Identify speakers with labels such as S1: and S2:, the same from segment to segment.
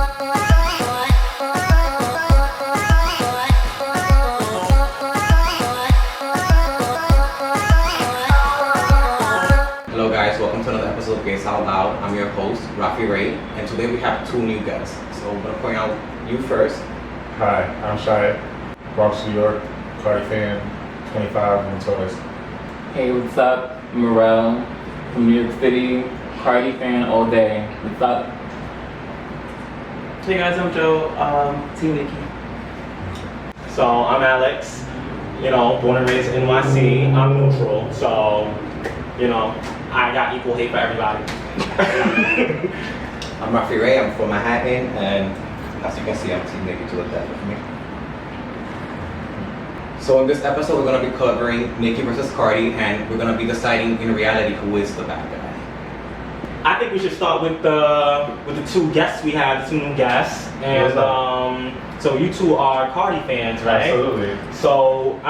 S1: Hello guys, welcome to another episode of Gays Out Loud. I'm your host, Rafi Ray, and today we have two new guests. So I'm gonna point out you first.
S2: Hi, I'm Shia, Bronx, New York, Cardi fan, 25, and toys.
S3: Hey, what's up? Morel from New York City, Cardi fan all day. What's up?
S4: Hey guys, I'm Joe, Team Nicki.
S5: So I'm Alex, born and raised in NYC. I'm neutral, so, I got equal hate for everybody.
S1: I'm Rafi Ray, I'm from Manhattan, and as you can see, I'm Team Nicki to the death with me. So in this episode, we're gonna be covering Nicki versus Cardi, and we're gonna be deciding in reality who is the bad guy.
S5: I think we should start with the two guests we have, the two new guests, and so you two are Cardi fans, right?
S2: Absolutely.
S5: So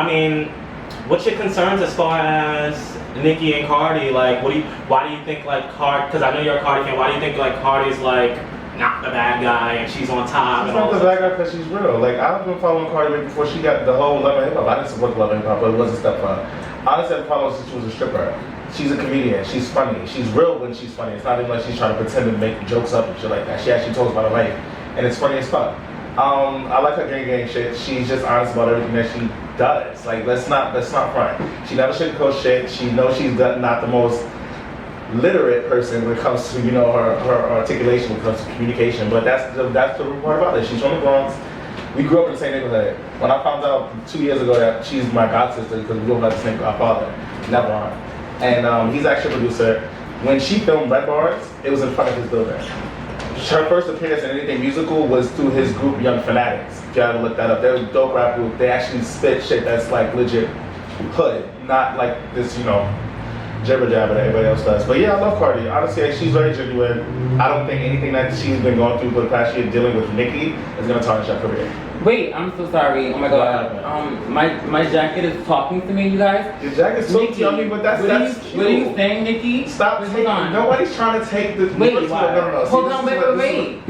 S5: what's your concerns as far as Nicki and Cardi? Like, why do you think Cardi? Because I know you're a Cardi fan. Why do you think Cardi's not the bad guy and she's on top?
S2: She's not the bad guy because she's real. I've been following Cardi before she got the whole Love and Hip Hop. I didn't support the Love and Hip Hop, but it was a step up. Honestly, I followed her since she was a stripper. She's a comedian. She's funny. She's real when she's funny. It's not even like she's trying to pretend to make jokes up and shit like that. She actually talks about her life, and it's funny as fuck. I like her gang shit. She's just honest about everything that she does. Let's not front. She never sugarcoats shit. She knows she's not the most literate person when it comes to her articulation, when it comes to communication. But that's the part about it. She's from the Bronx. We grew up in the same neighborhood. When I found out 2 years ago that she's my god sister because we both have the same godfather, never on. And he's actually a producer. When she filmed Red Bars, it was in front of his building. Her first appearance in anything musical was through his group Young Fanatics. If you ever look that up, they're a dope rap group. They actually spit shit that's legit hood, not this, jibber jabber that everybody else does. But yeah, I love Cardi. Honestly, she's very genuine. I don't think anything that she's been going through for the past year dealing with Nicki is gonna tarnish her career.
S3: Wait, I'm so sorry. Oh my god. My jacket is talking to me, you guys.
S2: Your jacket's so yummy, but that's cute.
S3: What are you saying, Nicki?
S2: Stop taking. Nobody's trying to take the.
S3: Wait,
S2: no.
S3: Hold on, wait.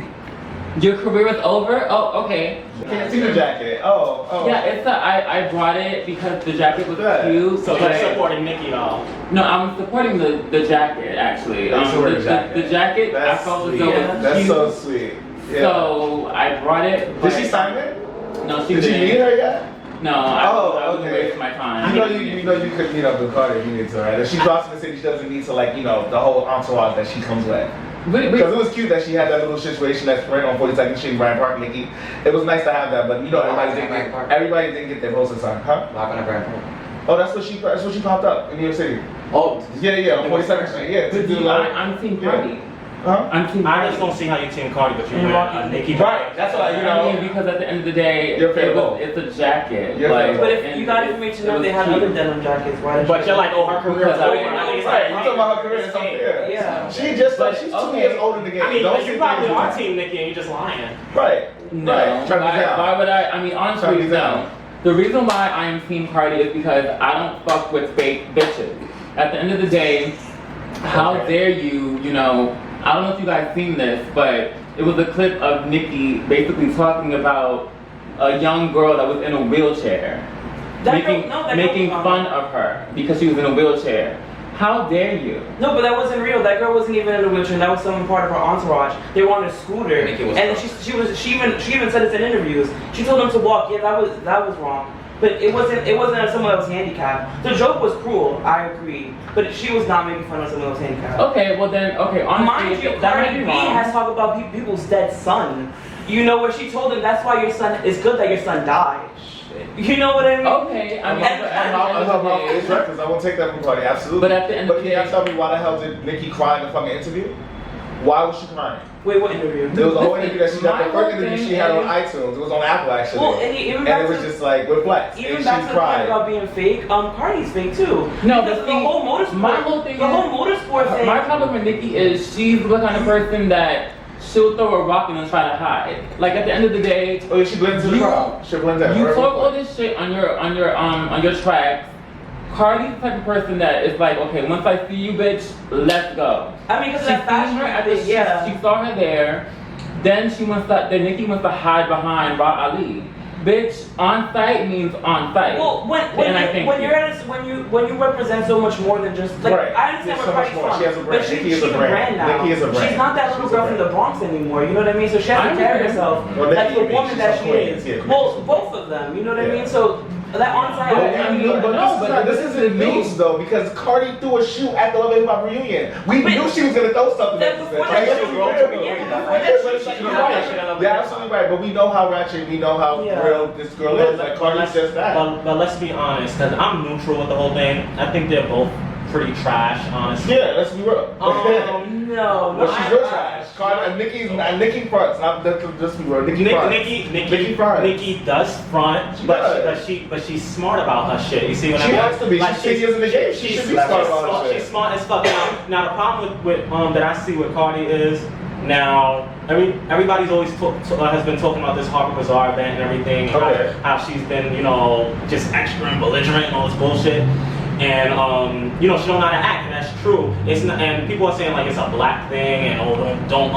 S3: Your career is over? Oh, okay.
S2: Can't see the jacket. Oh.
S3: Yeah, I brought it because the jacket was cute.
S5: So you're supporting Nicki though?
S3: No, I'm supporting the jacket actually. The jacket, I felt as though it was cute.
S2: That's so sweet. Yeah.
S3: So I brought it.
S2: Did she sign it?
S3: No, she
S2: didn't.
S3: didn't.
S2: Did you meet her yet?
S3: No, I wouldn't waste my time.
S2: You know you could meet up with Cardi if you need to, right? If she drops in the city, she doesn't need to the whole entourage that she comes with. Because it was cute that she had that little situation that's right on 42nd Street, Bryant Park, Nicki. It was nice to have that, but everybody didn't get their poster signed, huh?
S1: Not gonna Bryant Park.
S2: Oh, that's what she popped up in New York City.
S1: Oh,
S2: yeah, on 42nd Street, yeah.
S3: I'm Team Cardi.
S2: Huh?
S3: I'm Team Cardi.
S5: I just don't see how you Team Cardi, but you're Nicki.
S2: Right, that's what
S3: I mean, because at the end of the day, it's a jacket.
S4: But if you got information that they had other denim jackets, why?
S5: But you're her career is over.
S2: Right, you're talking about her career is unfair.
S4: Yeah.
S2: She's 2 years older than the game.
S5: You probably are Team Nicki and you're just lying.
S2: Right.
S3: No.
S2: Right.
S3: Why would I? I mean, honestly, no. The reason why I am Team Cardi is because I don't fuck with fake bitches. At the end of the day, how dare you, I don't know if you guys seen this, but it was a clip of Nicki basically talking about a young girl that was in a wheelchair. Making fun of her because she was in a wheelchair. How dare you?
S4: No, but that wasn't real. That girl wasn't even in a wheelchair. That was some part of her entourage. They were on a scooter, and she even said it in interviews. She told them to walk. Yeah, that was wrong. But it wasn't as someone that was handicapped. The joke was cruel, I agree. But she was not making fun of someone that was handicapped.
S3: Okay, well then, honestly,
S4: mind you, Cardi B has talked about people's dead son. Where she told him that's why your son, it's good that your son died. You know what I mean?
S3: Okay, I mean,
S2: it's records. I won't take that from Cardi, absolutely.
S3: But at the end of the day,
S2: can you tell me why the hell did Nicki cry in the fucking interview? Why was she crying?
S4: Wait, what interview?
S2: There was a whole interview that she got. The first interview she had on iTunes. It was on Apple actually.
S4: Well, and it was
S2: just with Flex.
S4: Even back to the point about being fake, Cardi's fake too.
S3: No,
S4: because the whole motorsport thing.
S3: My problem with Nicki is she's the kind of person that she'll throw a rock and then try to hide. At the end of the day,
S2: she blends in the crowd. She blends in.
S3: You talk all this shit on your tracks. Cardi's the type of person that is okay, once I see you, bitch, let's go.
S4: I mean, because that fashion,
S3: she saw her there. Then Nicki wants to hide behind Ra Ali. Bitch, on site means on site.
S4: Well, when you represent so much more than just like
S2: Right.
S4: I understand
S2: There's
S4: where
S2: so much
S4: Cardi's
S2: more.
S4: from,
S2: She has a brand.
S4: but
S2: Nicki is
S4: she's
S2: a
S4: a
S2: brand.
S4: brand now.
S2: Nicki is a brand.
S4: She's not that little
S2: She's a
S4: girl from the
S2: brand.
S4: Bronx anymore. You know what I mean? So she has to
S3: I
S4: carry
S3: understand.
S4: herself
S2: Well,
S4: like
S2: Nicki,
S4: the
S2: you mean,
S4: woman
S2: she's
S4: that
S2: from
S4: she
S2: Queens.
S4: is.
S2: Yeah,
S4: Well, both of them. You know what I
S2: Yeah.
S4: mean? So that on-site.
S2: This isn't news though, because Cardi threw a shoe at the Love and Hip Hop reunion. We knew she was gonna throw something.
S4: Then before that,
S2: Like,
S4: she was
S2: real. You're absolutely right, but we know how ratchet, we know how real this girl is. Like Cardi's just that.
S5: But let's be honest, because I'm neutral with the whole thing. I think they're both pretty trash, honestly.
S2: Yeah, let's be real.
S4: No.
S2: But she's real trash. Nicki fronts. Just be real. Nicki fronts.
S5: Nicki does front, but she's smart about her shit. You see what I mean?
S2: She has to be. She's 10 years in the game. She should be smart about her shit.
S5: She's smart as fuck. Now the problem with that I see with Cardi is now everybody's always has been talking about this Harper Bazaar event and everything, and how she's been just extra and belligerent and all this bullshit. And she don't know how to act, and that's true. It's not, and people are saying like it's a black thing, and don't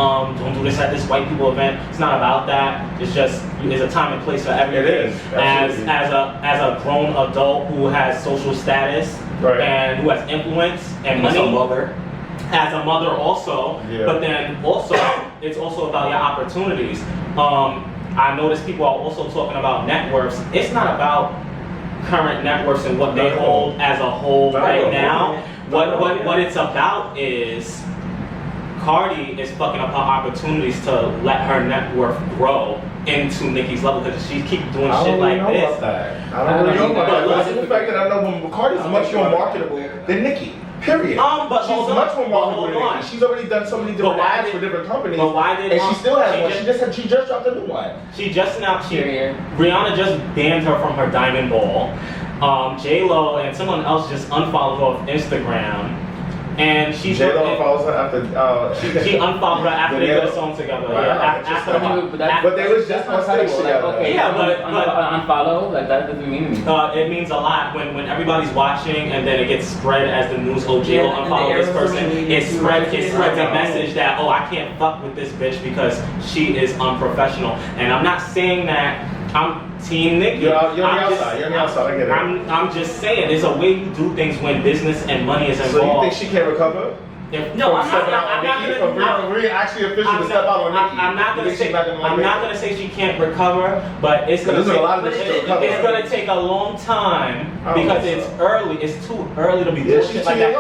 S5: do this at this white people event. It's not about that. It's just there's a time and place for everything.
S2: It is.
S5: As a grown adult who has social status and who has influence and money. As a mother also, but then also it's also about your opportunities. I notice people are also talking about net worths. It's not about current net worths and what they hold as a whole right now. What it's about is Cardi is fucking up her opportunities to let her net worth grow into Nicki's level because she keep doing shit like this.
S2: I don't really know about that. But it's the fact that I know Cardi's much more marketable than Nicki. Period.
S5: But
S2: she's much more marketable than Nicki. She's already done so many different ads for different companies.
S5: But why did
S2: and she still has one. She just dropped a new one. Rihanna
S5: just banned her from her Diamond Ball. J-Lo and someone else just unfollowed her off Instagram. And
S2: J-Lo follows her after.
S5: She unfollowed her after they did a song together.
S2: But they was just on stage together.
S3: Okay, yeah, but unfollow that doesn't mean anything.
S5: It means a lot when everybody's watching and then it gets spread as the news. Oh, J-Lo unfollowed this person. It spreads a message that I can't fuck with this bitch because she is unprofessional. And I'm not saying that I'm Team Nicki.
S2: You're on the outside. I get it.
S5: I'm just saying, there's a way you do things when business and money is involved.
S2: So you think she can recover?
S5: I'm not gonna say she can't recover, but it's gonna take a long time because it's early. It's too early to be doing shit like that.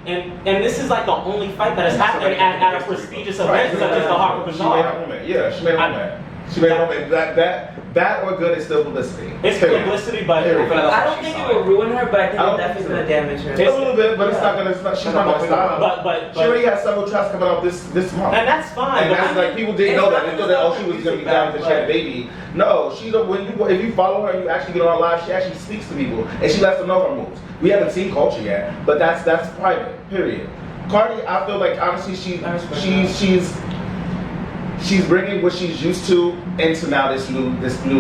S5: And this is like the only fight that has happened at a prestigious event such as the Harper Bazaar.
S2: She made a moment. She made a moment. That or good is still publicity.
S5: It's publicity, but
S4: I don't think it will ruin her, but I think it definitely going to damage her.
S2: A little bit, but it's not gonna. She's not gonna stop.
S5: But
S2: she already has several tracks coming out this month,
S5: and that's fine.
S2: And that's like people didn't know that. They thought that she was gonna be down because she had a baby. No, if you follow her, and you actually get on live. She actually speaks to people, and she lets them know her moves. We haven't seen Culture yet, but that's private. Period. Cardi, I feel like honestly, she's bringing what she's used to into now this new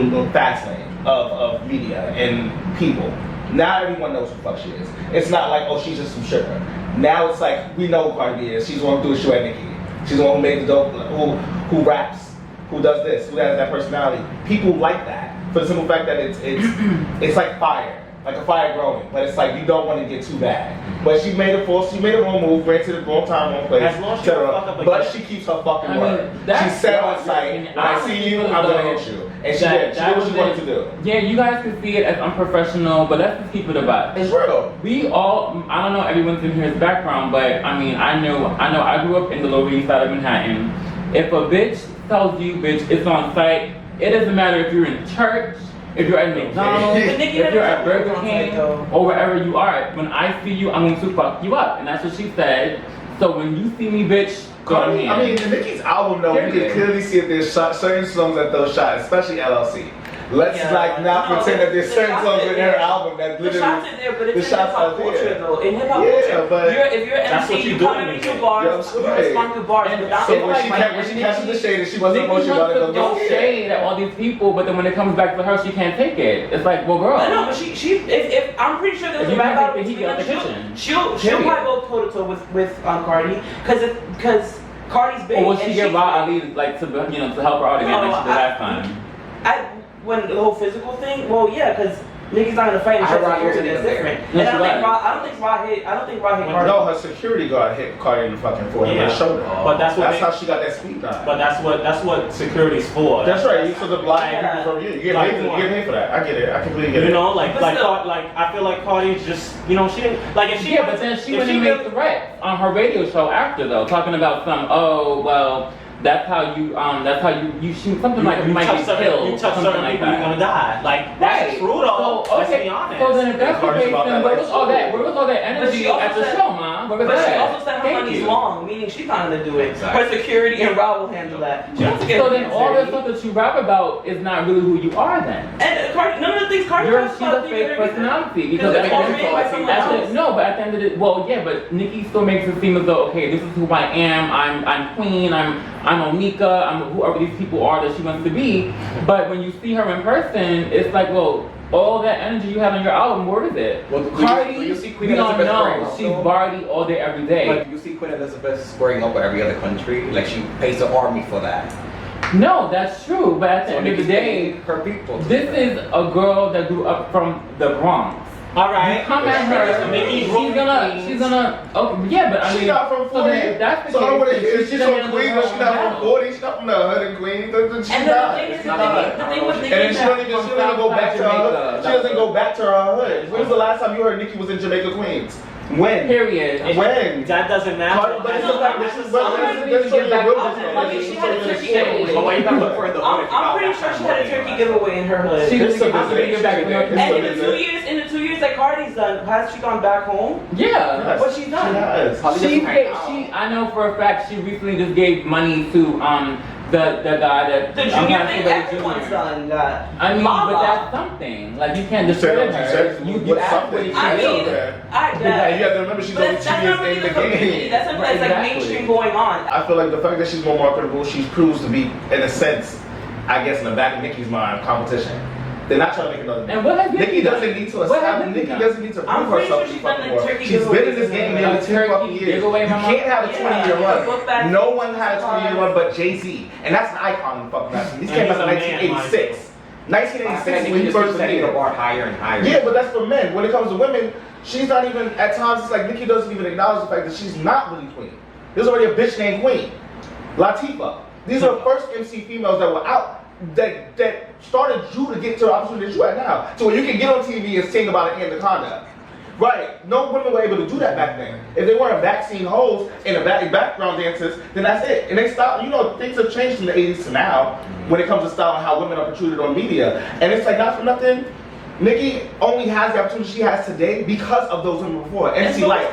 S2: little fast lane of media and people. Now everyone knows who the fuck she is. It's not like, oh, she's just some stripper. Now it's like, we know who Cardi is. She's the one who threw a shoe at Nicki. She's the one who made the dope, who raps, who does this, who has that personality. People like that for the simple fact that it's like fire. Like a fire growing, but it's like you don't want to get too bad. But she made a wrong move, granted, wrong time, wrong place, etc. But she keeps her fucking word. She said on site, when I see you, I'm gonna hit you. And she did. She did what she wanted to do.
S3: Yeah, you guys can see it as unprofessional, but let's just keep it about.
S2: It's real.
S3: We all, I don't know everyone's in here's background, but I mean, I know I grew up in the Lower East Side of Manhattan. If a bitch tells you, bitch, it's on site, it doesn't matter if you're in church, if you're at McDonald's, if you're at Burger King, or wherever you are, when I see you, I'm going to fuck you up. And that's what she said. So when you see me, bitch, go ahead.
S2: I mean, in Nicki's album, though, you can clearly see that there's certain songs that those shots, especially LLC. Let's not pretend that there's certain songs in her album that literally.
S4: The shots are there, but it's in hip hop culture, though. In hip hop culture,
S2: but
S4: if you're MC, you come in your bars, you respond to bars.
S2: So when she catches the shade and she wasn't emotional about it,
S3: don't shade at all these people, but then when it comes back to her, she can't take it. It's like, well, girl.
S4: I know, but if I'm pretty sure there's a rap battle, she'll probably go toe to toe with Cardi, because Cardi's big.
S3: Or will she
S4: and
S3: get Raw Ali like to to help her out again like she did last time?
S4: When the whole physical thing, well, yeah, because Nicki's not gonna fight in security. That's different. And I don't think Raw hit Cardi.
S2: No, her security guard hit Cardi in the fucking forehead with her shoulder.
S5: But that's
S2: how she got that speed dive.
S5: But that's what security's for.
S2: That's right. You took the blind people from you. You get paid for that. I get it. I completely get it.
S5: You know, like I feel like Cardi's just she didn't like if she.
S3: Yeah, but then she went and made threats on her radio show after though, talking about that's how you shoot something like you might get killed.
S5: You touch certain people, you're gonna die. Like that's true though.
S3: So,
S5: let's be honest.
S3: So then if that's the case, then where was all that energy at the show, man?
S4: But she also said her money's long, meaning she's not gonna do it. Exactly. Her security and Rob will handle that.
S3: So then all the stuff that you rap about is not really who you are then.
S4: And Cardi, none of the things Cardi talks about.
S3: She's a fake personality because at the end of it, but Nicki still makes it seem as though this is who I am. I'm queen. I'm Onika, I'm whoever these people are that she wants to be. But when you see her in person, it's like, well, all that energy you have on your album, where is it?
S1: Well,
S3: Cardi,
S1: you see Queen
S3: we don't
S1: Elizabeth
S3: know. She's Bardi all day, every day.
S1: But you see Queen Elizabeth squaring up with every other country, like she pays the army for that.
S3: No, that's true. But at the end of the day,
S1: her people.
S3: This is a girl that grew up from the Bronx.
S5: All right.
S3: You come at her. She's gonna. Oh yeah, but I mean.
S2: She's not from 40.
S3: That's the
S2: so I want to hear
S3: case.
S2: she's from Queens, but she's not from 40. She's not from the hood in Queens. She's not.
S4: The thing with Nicki,
S2: and she doesn't go back to her hood. She doesn't go back to her hood. When was the last time you heard Nicki was in Jamaica, Queens? When?
S3: Period.
S2: When?
S5: That doesn't matter.
S2: But it's the fact that she's
S4: she had a turkey giveaway.
S1: But why you gotta look for the hood?
S4: I'm pretty sure she had a turkey giveaway in her hood.
S3: She doesn't get back.
S4: And in the 2 years that Cardi's done, has she gone back home?
S3: Yeah.
S4: What she's done?
S3: I know for a fact she recently just gave money to the guy that
S4: the junior thing. Everyone's done that.
S3: I mean, but that's something. Like you can't discredit her. You ask what she
S2: you have to remember she's only 2 years in the game.
S4: That's something that's like mainstream going on.
S2: I feel like the fact that she's more marketable, she proves to be, in a sense, I guess in the back of Nicki's mind, competition. They're not trying to make another.
S3: And what has
S2: Nicki doesn't need to establish. Nicki doesn't need to prove herself to fucking world. She's been in this game nearly 10 fucking years. You can't have a 20-year run. No one had a 20-year run but Jay-Z, and that's an icon in fucking rap. These came out in 1986. 1986 when he first
S1: made the bar higher and higher.
S2: Yeah, but that's for men. When it comes to women, she's not even. At times, it's like Nicki doesn't even acknowledge the fact that she's not really queen. There's already a bitch named Queen, Latifah. These are the first MC females that were out. That started you to get to the opportunity that you at now. So when you can get on TV and sing about an anaconda. Right. No women were able to do that back then. If they weren't vaccine hoes and background dancers, then that's it. And they stopped, things have changed from the 80s to now when it comes to style and how women are portrayed on media. And it's like not for nothing. Nicki only has the opportunity she has today because of those women before. And she like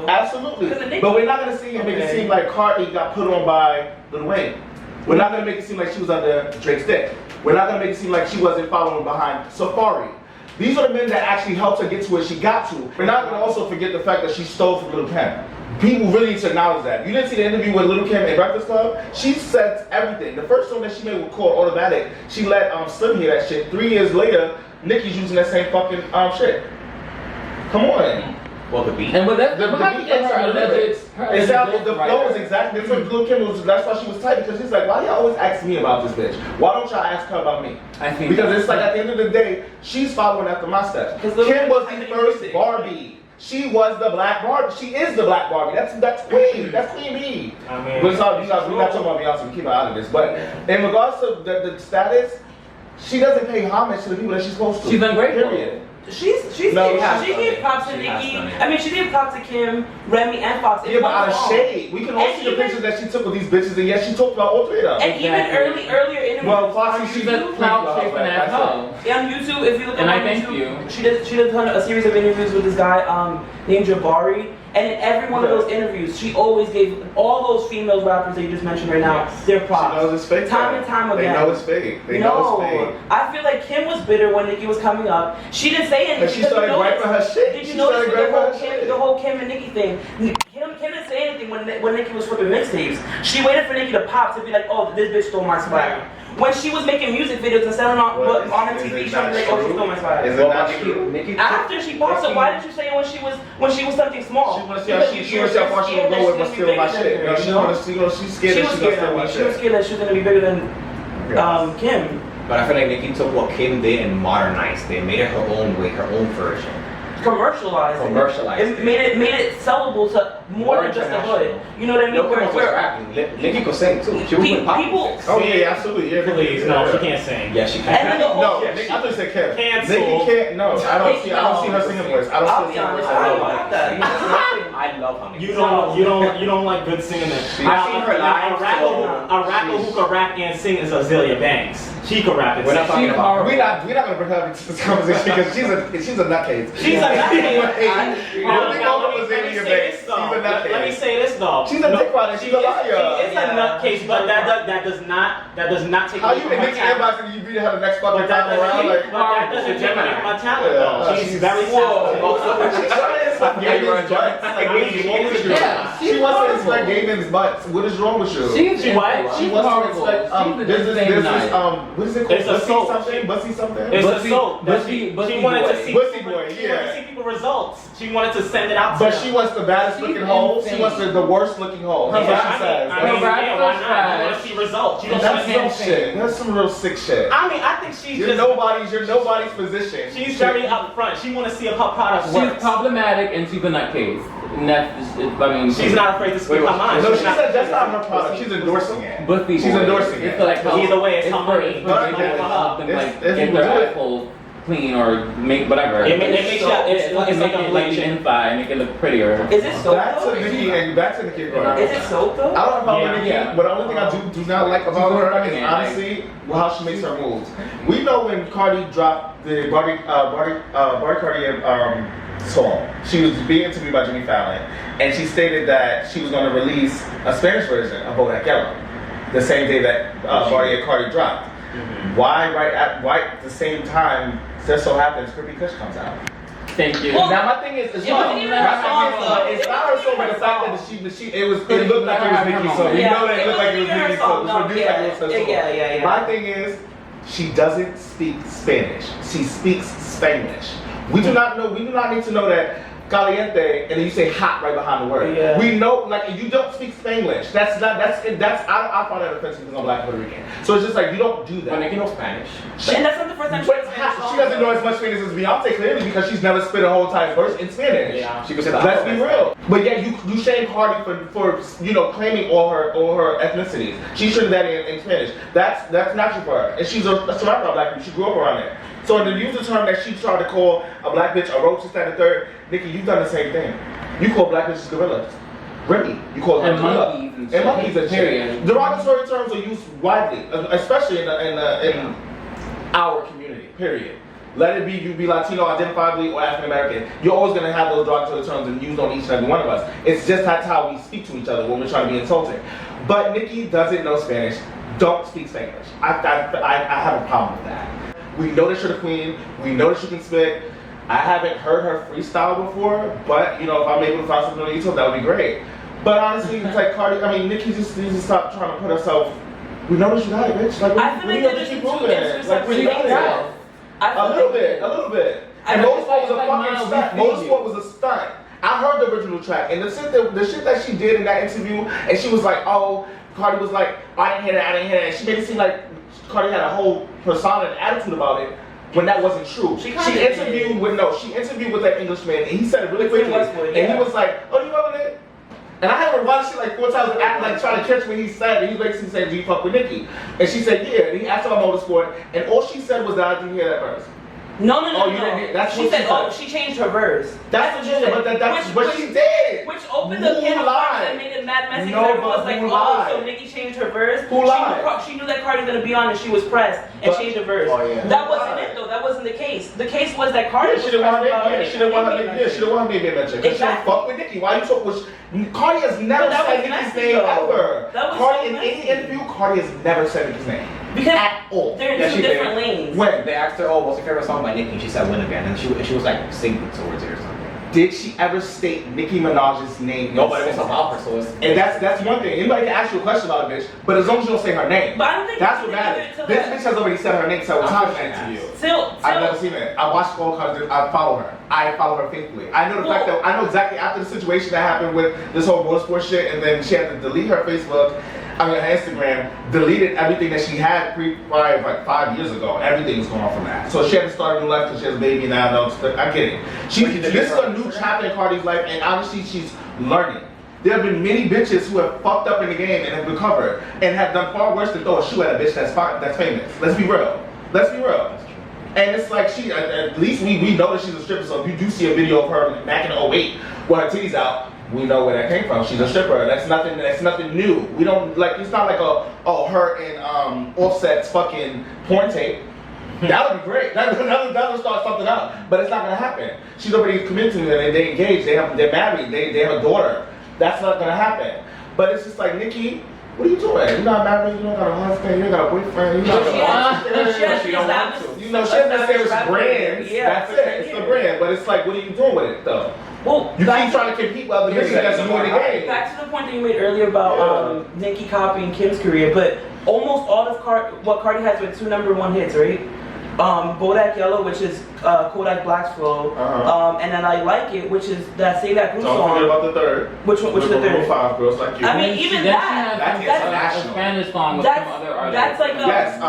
S2: absolutely. But we're not gonna see make it seem like Cardi got put on by Lil Wayne. We're not going to make it seem like she was under Drake's dick. We're not going to make it seem like she wasn't following behind Safari. These are the men that actually helped her get to where she got to. We're not going to also forget the fact that she stole from Lil' Kim. People really need to acknowledge that. You didn't see the interview with Lil' Kim at Breakfast Club? She said everything. The first song that she made was called Automatic. She let Slim hear that shit. 3 years later, Nicki's using that same fucking shit. Come on.
S1: Well, the beat.
S3: And with that,
S2: the beat is her lyrics. The flow is exactly. That's what Lil' Kim was. That's why she was tight, because she's like, why y'all always ask me about this bitch? Why don't y'all ask her about me?
S3: I think
S2: because it's like at the end of the day, she's following after my steps. Kim was the first Barbie. She was the black Barbie. She is the black Barbie. That's Queen. That's Queen Bee. I mean, we're not talking about Beyonce. We keep her out of this. But in regards to the status, she doesn't pay homage to the people that she's supposed to.
S3: She's ungrateful.
S2: Period.
S4: She gave props to Nicki. I mean, she gave props to Kim, Remy, and Fox.
S2: Yeah, but out of shade. We can all see the pictures that she took with these bitches, and yet she talked about all three of them.
S4: And even earlier interviews.
S2: Well, Foxy, she's a
S3: clout chasing asshole.
S4: Yeah, on YouTube, if you look
S3: and
S4: at
S3: I thank
S4: YouTube,
S3: you.
S4: She did a series of interviews with this guy named Jabari. And in every one of those interviews, she always gave all those female rappers that you just mentioned right now their props.
S2: She knows it's fake.
S4: Time and time again.
S2: They know it's fake. They know it's fake.
S4: I feel like Kim was bitter when Nicki was coming up. She didn't say anything.
S2: And she started griping her shit.
S4: Did you notice the whole Kim and Nicki thing? Kim didn't say anything when Nicki was flipping mixtapes. She waited for Nicki to pop to be like, oh, this bitch stole my swag. when she was making music videos and selling on her TV, showing like, oh, she's still my spot.
S2: Is it not true?
S4: After she popped up, why didn't you say it when she was something small?
S2: She wants to see how far she will go with my stealing my shit. No, she's scared
S4: She
S2: that
S4: was
S2: she's gonna
S4: scared
S2: steal
S4: of
S2: my
S4: me. She was
S2: shit.
S4: scared that she was gonna be bigger than Kim.
S1: But I feel like Nicki took what Kim did and modernized it, made it her own way, her own version.
S4: Commercialized it. Made it sellable to more than just the hood. You know what I mean?
S1: No, Kim was rapping. Nicki could sing too. She was pop
S4: people.
S2: Oh yeah, absolutely. Yeah,
S5: Please, no, she can't sing.
S1: Yeah, she can.
S4: And then the
S2: No,
S4: whole
S2: I thought you said Kim.
S5: Cancel.
S2: Nicki can't. No, I don't see her singing voice. I
S4: I'll
S2: don't
S4: be
S2: see her
S4: honest,
S2: singing
S4: I don't
S2: voice.
S4: like that.
S1: I love how Nicki
S5: You don't like good singing.
S1: I've seen her live,
S5: A rapper who can rap and sing is Azealia Banks. She can rap and
S1: We're
S5: sing.
S1: not talking about.
S2: We're not gonna bring her into this conversation because she's a nutcase.
S5: She's a nutcase. Let me say this though.
S2: She's a dick rider. She's a liar.
S5: She is a nutcase, but that does not take
S2: How
S5: away
S2: you
S5: from
S2: can
S5: her
S2: mix
S5: talent.
S2: everybody and you beat her the next fucking
S5: But that
S2: time around? Like,
S5: doesn't take away from her talent though.
S2: Yeah.
S5: She's very talented.
S2: she's trying to inspect Gayman's butts. Like, what is wrong with you?
S3: Yeah,
S2: She wants to inspect Gayman's butts. What is wrong with you?
S3: She
S5: what?
S2: She wants to inspect there's this what is it called?
S5: It's a
S2: Bussy
S5: soap.
S2: something? Bussy something?
S5: It's
S3: Bussy-
S5: a soap.
S3: Bussy-
S5: She
S3: Bussy
S5: wanted
S3: boy.
S5: to see
S2: Bussy boy,
S5: She wanted to
S2: yeah.
S5: see people results. She wanted to send it out to
S2: But
S5: them.
S2: she wants the baddest
S3: She's
S2: looking hole. She
S3: insane.
S2: wants the worst looking hole. That's what she says.
S5: I mean,
S3: Her rap
S5: yeah, why
S3: is
S5: not? You
S3: trash.
S5: want to see results. You don't
S2: That's
S5: want to
S2: some
S3: can't
S2: shit. That's some real sick shit.
S5: I think she's
S2: You're
S5: just
S2: nobody's position.
S5: she's very upfront. She want to see if her product
S3: She's
S5: works.
S3: problematic and she's a nutcase. And that's, I mean,
S5: She's not afraid to speak her mind.
S2: No,
S5: She's
S2: she
S5: not-
S2: said that's not her product. She's endorsing it.
S3: Bussy
S2: She's
S3: boy.
S2: endorsing
S3: It's
S2: it.
S3: like how
S5: Either way, it's
S3: it's
S5: her
S3: for
S5: money.
S3: it's for
S2: But
S3: people to help them
S2: if
S3: like
S2: you
S3: get
S2: do
S3: their
S2: it-
S3: assholes clean or make whatever.
S5: It makes you- it's like
S3: make
S5: a
S3: it like
S5: bleach.
S3: the inside, make it look prettier.
S4: Is it soap
S2: Back
S4: though?
S2: to Nicki and back to Nicki. Cardi.
S4: Is it soap though?
S2: I don't know about
S5: Yeah.
S2: Nicki,
S3: Yeah.
S2: but the only thing I do not like about her is
S3: Yeah.
S2: honestly how she makes her moves. We know when Cardi dropped the Cardi song, she was being interviewed by Jimmy Fallon, and she stated that she was going to release a Spanish version of Bodak Yellow the same day that Cardi dropped. Why at the same time? Just so happens, Crippy Kush comes out.
S3: Thank you.
S4: Well,
S2: Now my thing is,
S4: it wasn't even her song, though.
S2: it's not her song, but the fact that it looked like it was Nicki song. We know that it looked like it was Nicki song. It was produced like it was her song.
S4: Yeah.
S2: My thing is, she doesn't speak Spanish. She speaks Spanglish. We do not need to know that caliente and then you say hot right behind the word.
S4: Yeah.
S2: We know, like, you don't speak Spanglish. I find that offensive because I'm Black and Puerto Rican. So it's just like you don't do
S1: But
S2: that.
S1: Nicki knows Spanish.
S4: And that's not the first time she
S2: But
S4: was Spanish song.
S2: she doesn't know as much Spanish as Beyonce clearly because she's never spit a whole entire verse in Spanish.
S5: Yeah.
S1: She could say that.
S2: Let's be real. But yeah, you shame Cardi for claiming all her ethnicities. She shouldn't do that in Spanish. That's natural for her. And she's a survivor of Black people. She grew up around it. So to use the term that she tried to call a black bitch a roach, this, that, and the third, Nicki, you've done the same thing. You call black bitches gorillas. Remy, you call her
S3: And
S2: gorilla.
S3: monkeys
S2: And monkeys and
S3: period.
S2: shit. Derogatory terms are used widely, especially in our community. Period. Let it be you be Latino, identifiably, or African American. You're always gonna have those derogatory terms and used on each and every one of us. It's just that's how we speak to each other when we're trying to be insulting. But Nicki doesn't know Spanish. Don't speak Spanglish. I have a problem with that. We know that you're the queen. We know that you can spit. I haven't heard her freestyle before, but if I'm able to find something on YouTube, that would be great. But honestly, it's like Nicki just needs to stop trying to put herself. We know that you got it, bitch. Like,
S4: I feel like
S2: we know
S4: they're
S2: that you
S4: just
S2: proven it.
S4: too
S2: Like, we got it. A little bit. And Motorsport was a fucking stunt. Motorsport was a stunt. I heard the original track, and the shit that she did in that interview, and she was like, oh, Cardi was like, I didn't hear that. And she made it seem like Cardi had a whole persona and attitude about it, when that wasn't true. She interviewed with that Englishman, and he said it really quickly. And he was like, oh, you know it? And I had to watch it like 4 times and act like trying to catch what he said. And he basically said, do you fuck with Nicki? And she said, yeah. And he asked her about Motorsport, and all she said was that I didn't hear that verse.
S4: No.
S2: Oh, you didn't hear- that's
S4: she
S2: what
S4: said,
S2: she said.
S4: she changed her verse.
S2: That's what she said, but that's what she did.
S4: Which opened the can of worms and made it mad messy.
S2: No,
S4: Everyone
S2: but
S4: was like,
S2: who
S4: oh,
S2: lied?
S4: so Nicki changed her verse.
S2: Who lied?
S4: She knew that Cardi was gonna be on and she was pressed and
S2: But-
S4: changed her verse.
S2: Oh, yeah.
S4: That
S2: Who
S4: wasn't
S2: lied?
S4: it though. That wasn't the case. The case was that Cardi
S2: Yeah,
S4: was
S2: she didn't want
S4: pressed about
S2: Nicki. She didn't want her Nicki. She didn't want Nicki mentioned. Because she don't
S4: Exactly.
S2: fuck with Nicki. Why you so much? Cardi has never
S4: But that
S2: said
S4: was
S2: Nicki's
S4: messy,
S2: name
S4: though.
S2: ever.
S4: That was
S2: Cardi
S4: so
S2: in
S4: messy.
S2: any interview, Cardi has never said Nicki's name.
S4: Because
S2: At all.
S4: they're in
S1: Yeah,
S4: two
S1: she did.
S4: different lanes.
S2: When?
S1: They asked her, oh, what's your favorite song by Nicki? And she said Win Again. And she was like singing towards it or something.
S2: did she ever state Nicki Minaj's name?
S1: No, but it was about her, so it's...
S2: And that's one thing. Anybody can ask you a question about a bitch, but as long as you don't say her name.
S4: But I don't think
S2: that's what matters. This bitch has already said her name several times to you. I've never seen it. I watched all Cardi. I follow her. I follow her faithfully. I know the fact that I know exactly after the situation that happened with this whole motorsport shit, and then she had to delete her Facebook. I mean, her Instagram, deleted everything that she had prior like 5 years ago. Everything's going on from that. So she had to start a new life because she has a baby now. No, I get it. This is a new chapter in Cardi's life, and obviously she's learning. There have been many bitches who have fucked up in the game and have recovered and have done far worse than throw a shoe at a bitch that's famous. Let's be real. Let's be real. And it's like at least we know that she's a stripper. So if you do see a video of her back in 08 with her titties out, we know where that came from. She's a stripper. That's nothing new. We don't like. It's not like her and Offset's fucking porn tape. That would be great. That'll start something up. But it's not gonna happen. She's already committed to it, and they engaged. They're married. They have a daughter. That's not gonna happen. But it's just like, Nicki, what are you doing? You're not married. You don't got a husband. You don't got a boyfriend. You don't got a
S4: she don't want to.
S2: You know, she has to say it's brands. That's it. It's the brand. But it's like, what are you doing with it though?
S4: Well,
S2: you keep trying to compete with other bitches that's more in the game.
S4: Back to the point that you made earlier about Nicki copying Kim's career, but almost all of what Cardi has with 2 #1 hits, right? Bodak Yellow, which is Kodak Black's flow, and then I Like It, which is that Say That Groove song.
S2: Don't forget about the third.
S4: Which is the third?
S2: 5 Girls Like You.
S4: I mean, even that's
S3: international. Spanish song with some other artists.
S4: That's like
S2: yes,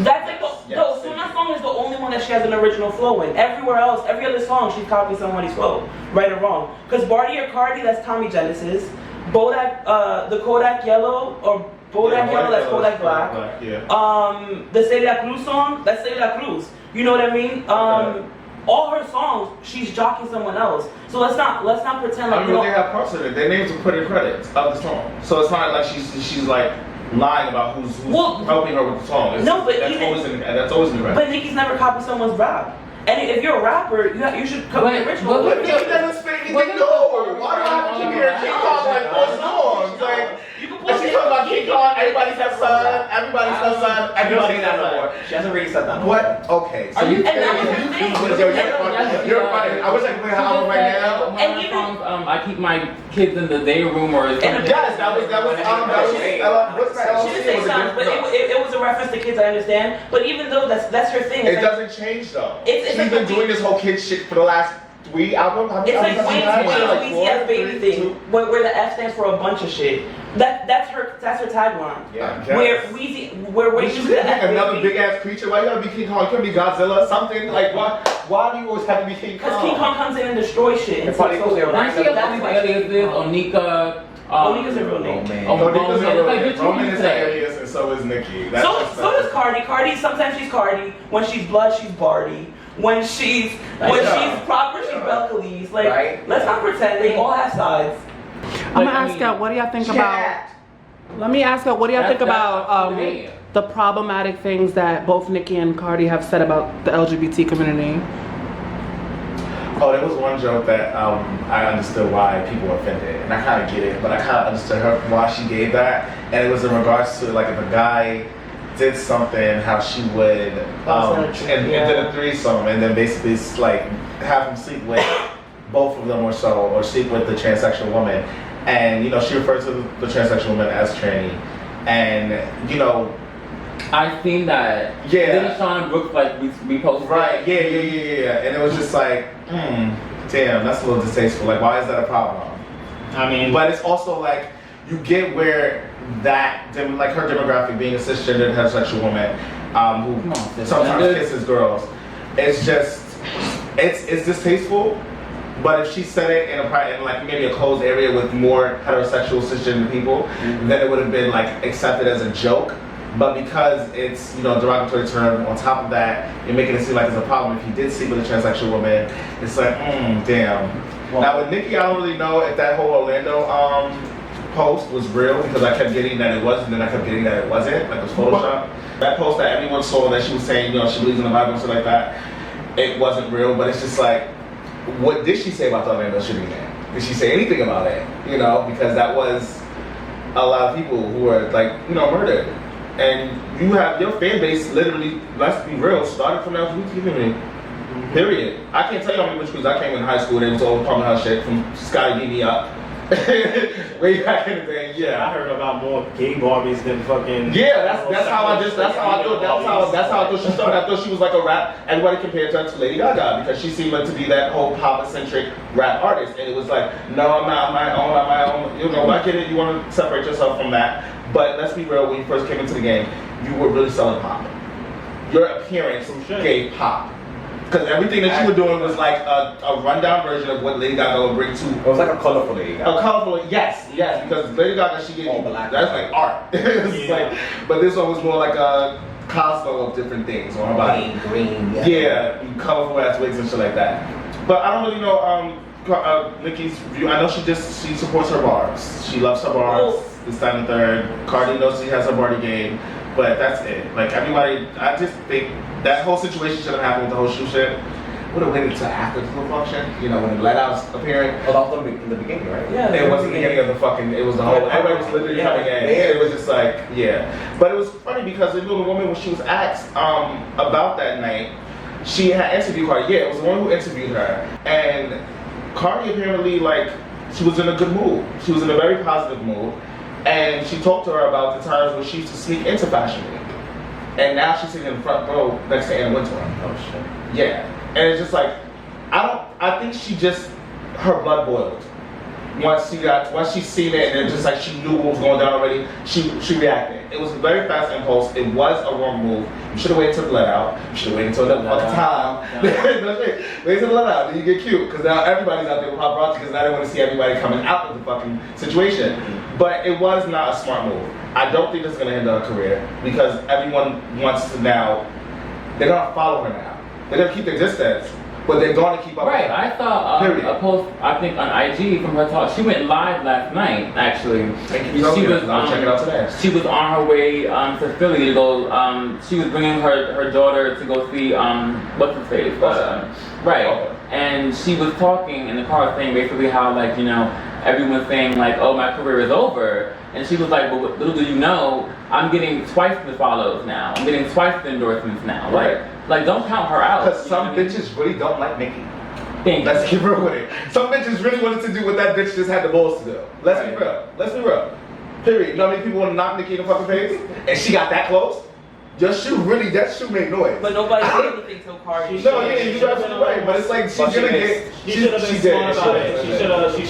S4: that's like the Osuna song is the only one that she has an original flow in. Everywhere else, every other song, she's copying somebody's flow, right or wrong. Because Barty or Cardi, that's Tommy Genesis. Bodak, the Kodak Yellow or Bodak Yellow, that's Kodak Black. The Say That Cruz song, that's Say That Cruz. You know what I mean? All her songs, she's jockeying someone else. So let's not pretend like.
S2: I mean, they have parts of it. Their names are put in credits of the song. So it's not like she's like lying about who's helping her with the song.
S4: No, but
S2: that's always in the credits.
S4: But Nicki's never copied someone's rap. And if you're a rapper, you should come with original.
S2: But Nicki doesn't speak anything new. Why do I have to keep hearing King Kong like 4 songs? Like, and she talking about King Kong, everybody's her son, everybody's her son, everybody's her son.
S1: She hasn't really said that.
S2: What? Okay. So
S4: And that was her thing.
S2: You're funny. I wish I could play her album right now.
S3: And even I keep my kids in the day room or something.
S2: Yes, that was what's that?
S4: She didn't say sons, but it was a reference to kids. I understand. But even though that's her thing,
S2: it doesn't change though.
S4: It's
S2: She's been doing this whole kid shit for the last 3 albums.
S4: It's like Wayne's BTS baby thing, where the F stands for a bunch of shit. That's her tagline.
S2: Yeah.
S4: Where Wayne's
S2: the F another big ass creature. Why you gotta be King Kong? You could be Godzilla, something like what? Why do you always have to be King Kong?
S4: Because King Kong comes in and destroys shit.
S3: Aren't she aliases? Onika.
S4: Onika's a real name.
S2: Onika's a real name. Roman is an alias, and so is Nicki.
S4: So does Cardi. Cardi, sometimes she's Cardi. When she's blood, she's Barty. When she's proper, she's Belcalis. Like, let's not pretend. They all have sides.
S6: I'm gonna ask y'all, what do y'all think about? Let me ask y'all, what do y'all think about the problematic things that both Nicki and Cardi have said about the LGBT community?
S2: Oh, there was one joke that I understood why people were offended, and I kind of get it, but I kind of understood her why she gave that, and it was in regards to like if a guy did something, how she would and did a threesome, and then basically like have him sleep with both of them or so, or sleep with the transsexual woman, and you know she referred to the transsexual woman as tranny, and you know.
S3: I've seen that.
S2: Yeah.
S3: Then Shauna Brooks like reposted.
S2: Right. Yeah. And it was just like, damn, that's a little distasteful. Like, why is that a problem?
S5: I mean,
S2: but it's also like you get where that like her demographic being a cisgender heterosexual woman who sometimes kisses girls. It's just it's distasteful. But if she said it in like maybe a closed area with more heterosexual cisgender people, then it would have been like accepted as a joke. But because it's, you know, a derogatory term, on top of that, you're making it seem like it's a problem if he did sleep with a transsexual woman. It's like, damn. Well, now with Nicki, I don't really know if that whole Orlando post was real, because I kept getting that it was, and then I kept getting that it wasn't, like it was Photoshop. That post that everyone saw that she was saying, you know, she believes in the Bible and stuff like that, it wasn't real. But it's just like, what did she say about the Orlando shooting man? Did she say anything about it? You know, because that was a lot of people who were like, you know, murdered. And you have your fan base literally, let's be real, started from the LGBT community. Period. I can't tell you how many rich queens I came in high school. They was all pumping her shit from Scotty Beat Me Up. Way back in the day, yeah.
S5: I heard about more gay Barbies than fucking.
S2: Yeah, that's how I thought she started. I thought she was like a rap. Everybody compared her to Lady Gaga because she seemed like to be that whole pop-centric rap artist, and it was like, no, I'm not my own. You know, I get it. You want to separate yourself from that, but let's be real. When you first came into the game, you were really selling pop. Your appearance gave pop. Because everything that you were doing was like a rundown version of what Lady Gaga would bring to.
S1: It was like a colorful Lady Gaga.
S2: A colorful, yes, because Lady Gaga, she gave you, that's like art. It's like, but this one was more like a cosmo of different things on her body.
S1: Green,
S2: yeah, colorful ass wigs and shit like that. But I don't really know Nicki's view. I know she supports her bars. She loves her bars. This time and third. Cardi knows she has her party game. But that's it. Like everybody, I just think that whole situation should have happened with the whole shoe shit. Would have waited until after the full function, you know, when the let out's appearing.
S1: Well, that was in the beginning, right?
S2: Yeah. It wasn't the beginning of the fucking. It was the whole. Everybody was literally coming in. It was just like, yeah. But it was funny because the little woman, when she was asked about that night, she had interviewed Cardi. Yeah, it was the one who interviewed her, and Cardi apparently like she was in a good mood. She was in a very positive mood. And she talked to her about the times when she used to sneak into Fashion Week. And now she's sitting in the front row next to Anna Wintour.
S1: Oh shit.
S2: Yeah. And it's just like, I think she just, her blood boiled. Once she seen it and it just like she knew what was going down already, she reacted. It was a very fast impulse. It was a wrong move. You should have waited till the let out. You should have waited until the fucking time. Wait till the let out, then you get cute. Because now everybody's out there with paparazzi because now they want to see everybody coming out of the fucking situation. But it was not a smart move. I don't think this is going to hinder her career because everyone wants to now, they're going to follow her now. They're going to keep their distance. But they're going to keep up.
S3: Right, I saw a post, I think on IG from her talk. She went live last night, actually.
S2: She was check it out today.
S3: She was on her way to Philly to go. She was bringing her daughter to go see what's her face, right. Okay. And she was talking in the car, saying basically how like everyone's saying like, oh, my career is over, and she was like, but little do you know, I'm getting twice the follows now. I'm getting twice the endorsements now.
S2: Right.
S3: Like don't count her out.
S2: Because some bitches really don't like Nicki. Let's keep real with it. Some bitches really wanted to do what that bitch just had the balls to do. Let's be real. Let's be real. Period. You know how many people want to knock Nicki in the fucking face? And she got that close? That shoe made noise.
S4: But nobody did anything till Cardi.
S2: No, yeah, you're absolutely right. But it's like she's gonna get.
S5: She should have been smart about it. She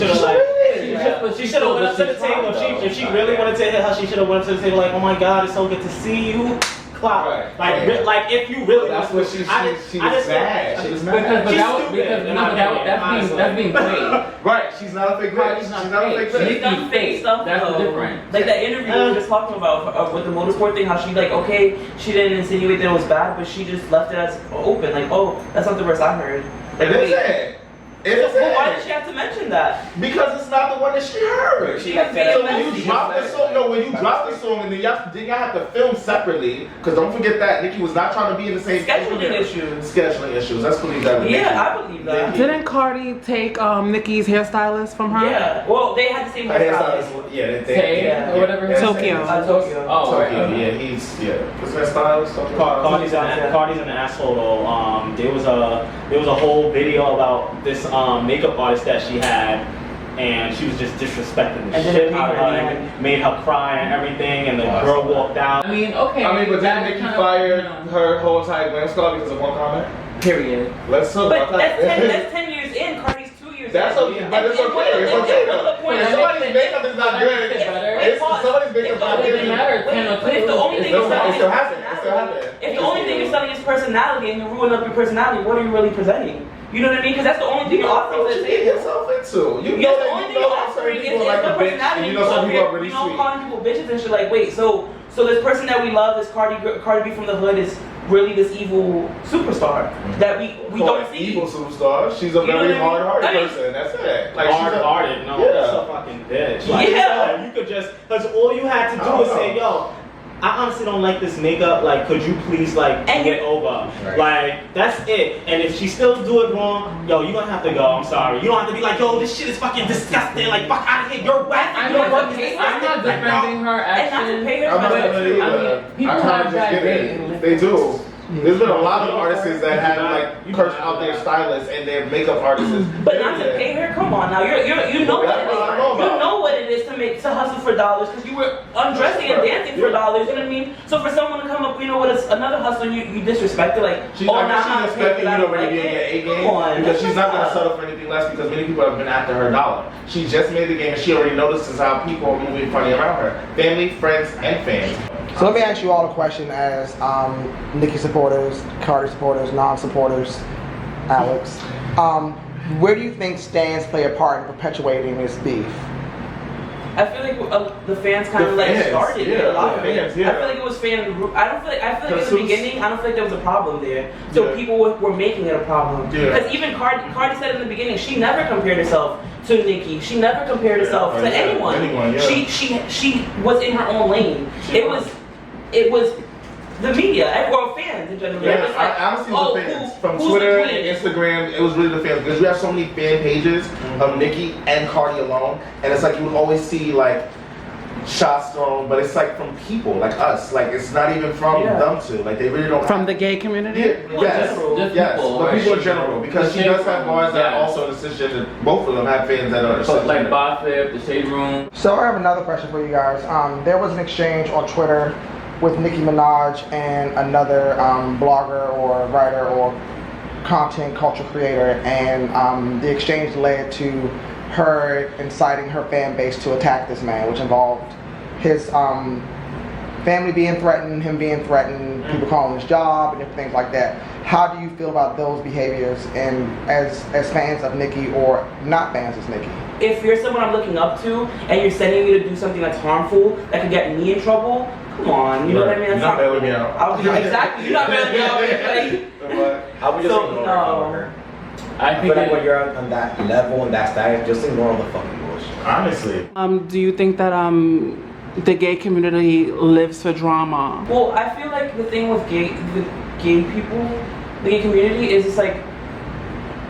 S5: should have went up to the table. If she really wanted to hit her, she should have went up to the table like, oh my god, it's so good to see you. Clout.
S2: Right.
S5: Like if you really.
S2: That's what she was mad. She was mad.
S3: Because that's being played.
S2: Right. She's not a fake bitch. She's not a fake bitch.
S4: She's done fake stuff.
S3: That's the difference.
S4: Like that interview we were just talking about with the motorsport thing, how she like, okay, she didn't insinuate that it was bad, but she just left it as open. Like, oh, that's not the verse I heard. Like,
S2: it isn't.
S4: Well, why did she have to mention that?
S2: Because it's not the one that she heard.
S4: She has to
S2: when you drop the song, and then you have to film separately, because don't forget that Nicki was not trying to be in the same
S4: scheduling issues.
S2: Scheduling issues. Let's believe that.
S4: Yeah, I believe that.
S6: Didn't Cardi take Nicki's hairstylist from her?
S4: Yeah. Well, they had the same hairstylist.
S3: Or whatever.
S6: Tokyo.
S2: Tokyo. Yeah, he's What's that stylist?
S5: Cardi's an asshole though. There was a whole video about this makeup artist that she had, and she was just disrespecting the shit out of her and made her cry and everything, and the girl walked out.
S3: I mean, okay.
S2: But then Nicki fired her whole entire glam squad because of one comment?
S3: Period.
S2: Let's talk about that.
S4: That's 10 years in. Cardi's 2 years in.
S2: That's okay, but it's okay. It's okay though. If somebody's makeup is not good, somebody's makeup is not good.
S4: But if the only thing is selling
S2: it still happens.
S4: If the only thing you're selling is personality and you're ruining up your personality, what are you really presenting? You know what I mean? Because that's the only thing you're offering.
S2: You get yourself into. You know
S4: the only thing you're offering is the personality.
S2: You know some people are really sweet.
S4: Calling people bitches and shit. Like, wait, so this person that we love, this Cardi B from the hood, is really this evil superstar that we don't see.
S2: Evil superstar. She's a very hard-hearted person. That's it.
S5: Like hard-hearted. No, that's a fucking bitch. Like, you could just, because all you had to do was say, yo, I honestly don't like this makeup. Like, could you please like get over? Right. Like, that's it. And if she still do it wrong, yo, you gonna have to go. I'm sorry. You don't have to be like, yo, this shit is fucking disgusting. Like, fuck out of here. You're whack.
S3: I'm not defending her actions.
S2: I'm not defending her either.
S3: People have bad days.
S2: They do. There's been a lot of artists that have like cursed out their stylists and their makeup artists.
S4: But not to pay her. Come on now, you know what it is. You know what it is to hustle for dollars because you were undressing and dancing for dollars. You know what I mean? So for someone to come up, you know what? It's another hustle. You disrespect it. Like
S2: she's expecting you to already be in your A game because she's not gonna settle for anything less because many people have been after her dollar. She just made the game and she already notices how people are moving funny around her, family, friends, and fans.
S7: So let me ask you all a question as Nicki supporters, Cardi supporters, non-supporters, Alex. Where do you think stans play a part in perpetuating this beef?
S4: I feel like the fans kind of started a lot of it. I feel like it was fan. I feel like in the beginning, I don't feel like there was a problem there. So people were making it a problem. Because even Cardi said in the beginning, she never compared herself to Nicki. She never compared herself to anyone. She was in her own lane. It was the media, or fans in general.
S2: Yeah, honestly, the fans. From Twitter and Instagram, it was really the fans. Because we have so many fan pages of Nicki and Cardi alone. And it's like you would always see like shots thrown, but it's like from people, like us. Like it's not even from them two. Like they really don't
S6: From the gay community?
S2: Yes, but people in general. Because she does have bars that are also in the cisgender. Both of them have fans that are
S3: so like Gossip, The Shade Room.
S7: So I have another question for you guys. There was an exchange on Twitter with Nicki Minaj and another blogger or writer or content culture creator, and the exchange led to her inciting her fan base to attack this man, which involved his family being threatened, him being threatened, people calling his job, and different things like that. How do you feel about those behaviors, and as fans of Nicki or not fans of Nicki?
S4: If you're someone I'm looking up to and you're sending me to do something that's harmful that could get me in trouble, come on, you know what I mean? That's
S2: not bailing me out.
S4: Exactly, you're not bailing me out.
S8: I would just ignore her.
S3: I feel
S8: like when you're on that level and that status, just ignore all the fucking bullshit.
S2: Honestly.
S6: Do you think that the gay community lives for drama?
S4: Well, I feel like the thing with gay people, the gay community is it's like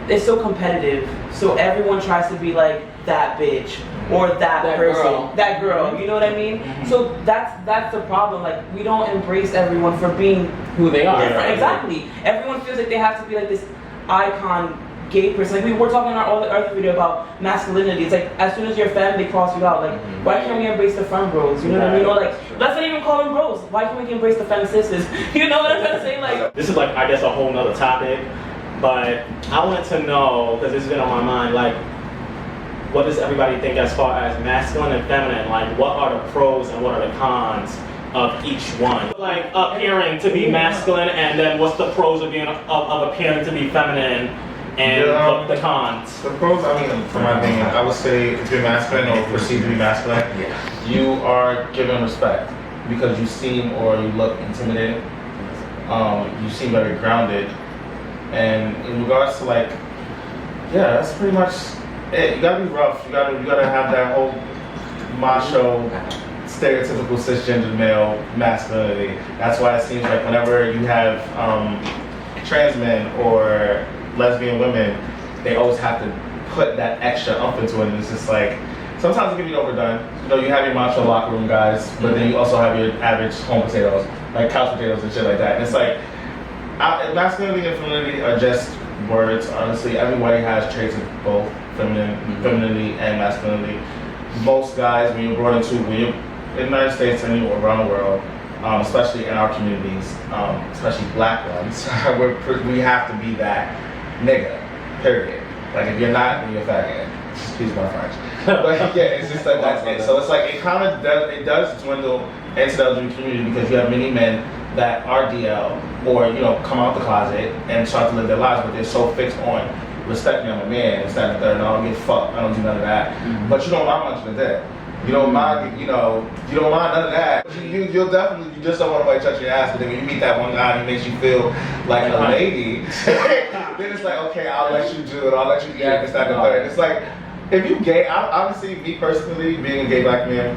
S4: it's so competitive. So everyone tries to be like that bitch or that person, that girl. You know what I mean? So that's the problem. Like we don't embrace everyone for being
S3: who they are.
S4: Different. Exactly. Everyone feels like they have to be like this icon gay person. Like we were talking in our other video about masculinity. It's like as soon as you're femme, they cross you out. Like why can't we embrace the femme bros? You know what I mean? Or like let's not even call them bros. Why can't we embrace the femme sisters? You know what I'm trying to say? Like
S5: this is like I guess a whole nother topic, but I wanted to know because it's been on my mind. Like what does everybody think as far as masculine and feminine? Like what are the pros and what are the cons of each one? Like appearing to be masculine, and then what's the pros of being of appearing to be feminine? And the cons.
S2: The pros, I mean, from my opinion, I would say if you're masculine or perceived to be masculine, you are given respect because you seem or you look intimidating. You seem very grounded. And in regards to like, that's pretty much it. You gotta be rough. You gotta have that whole macho, stereotypical cisgender male masculinity. That's why it seems like whenever you have trans men or lesbian women, they always have to put that extra up into it, and it's just like sometimes it can be overdone. You know, you have your macho locker room guys, but then you also have your average home potatoes, like couch potatoes and shit like that. And it's like masculinity and femininity are just words. Honestly, everybody has traits of both femininity and masculinity. Most guys, when you're brought into when you're in the United States and you're around the world, especially in our communities, especially black ones, we have to be that nigga, period. Like if you're not, then you're a faggot. Excuse my French. But it's just like that's it. So it's like it kind of does dwindle into the LGBT community because you have many men that are DL or come out the closet and try to live their lives, but they're so fixed on respect me, I'm a man, and that and the third, and I don't give a fuck, I don't do none of that. But you don't mind much of that. You don't mind, you don't mind none of that. You just don't want nobody touching your ass. But then when you meet that one guy who makes you feel like a lady, then it's like, okay, I'll let you do it. I'll let you eat it. This, that, and the third. It's like, if you gay, obviously, me personally, being a gay black man,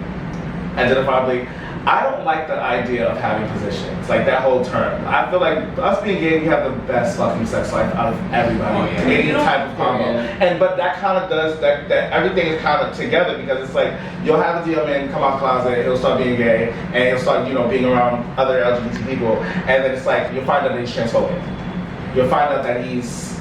S2: identifiably, I don't like the idea of having positions, like that whole term. I feel like us being gay, we have the best fucking sex life out of everybody. Any type of combo. But that kind of does, that everything is kind of together because it's like, you'll have a DL man come out of the closet, he'll start being gay, and he'll start, being around other LGBT people, and then it's like, you'll find out that he's transphobic. You'll find out that he's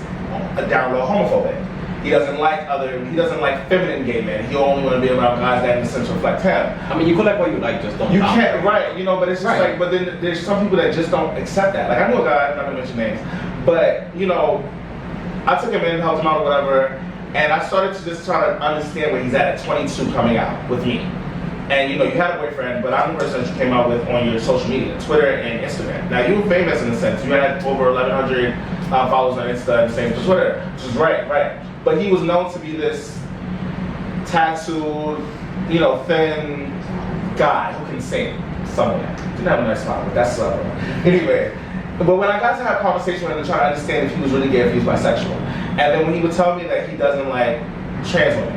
S2: a down low homophobic. He doesn't like feminine gay men. He only want to be around guys that in a sense reflect him.
S1: I mean, you could like what you like, just don't.
S2: You can't, right? But it's just like, but then there's some people that just don't accept that. Like I knew a guy, I'm not gonna mention names, but I took him in, helped him out, or whatever, and I started to just try to understand where he's at 22, coming out with me. And you had a boyfriend, but I'm the person that you came out with on your social media, Twitter and Instagram. Now you were famous in a sense. You had over 1,100 followers on Insta and the same for Twitter, which is right. But he was known to be this tattooed, thin guy who can sing somewhere. Didn't have a nice smile, but that's anyway. But when I got to have a conversation with him to try to understand if he was really gay, if he was bisexual, and then when he would tell me that he doesn't like trans women,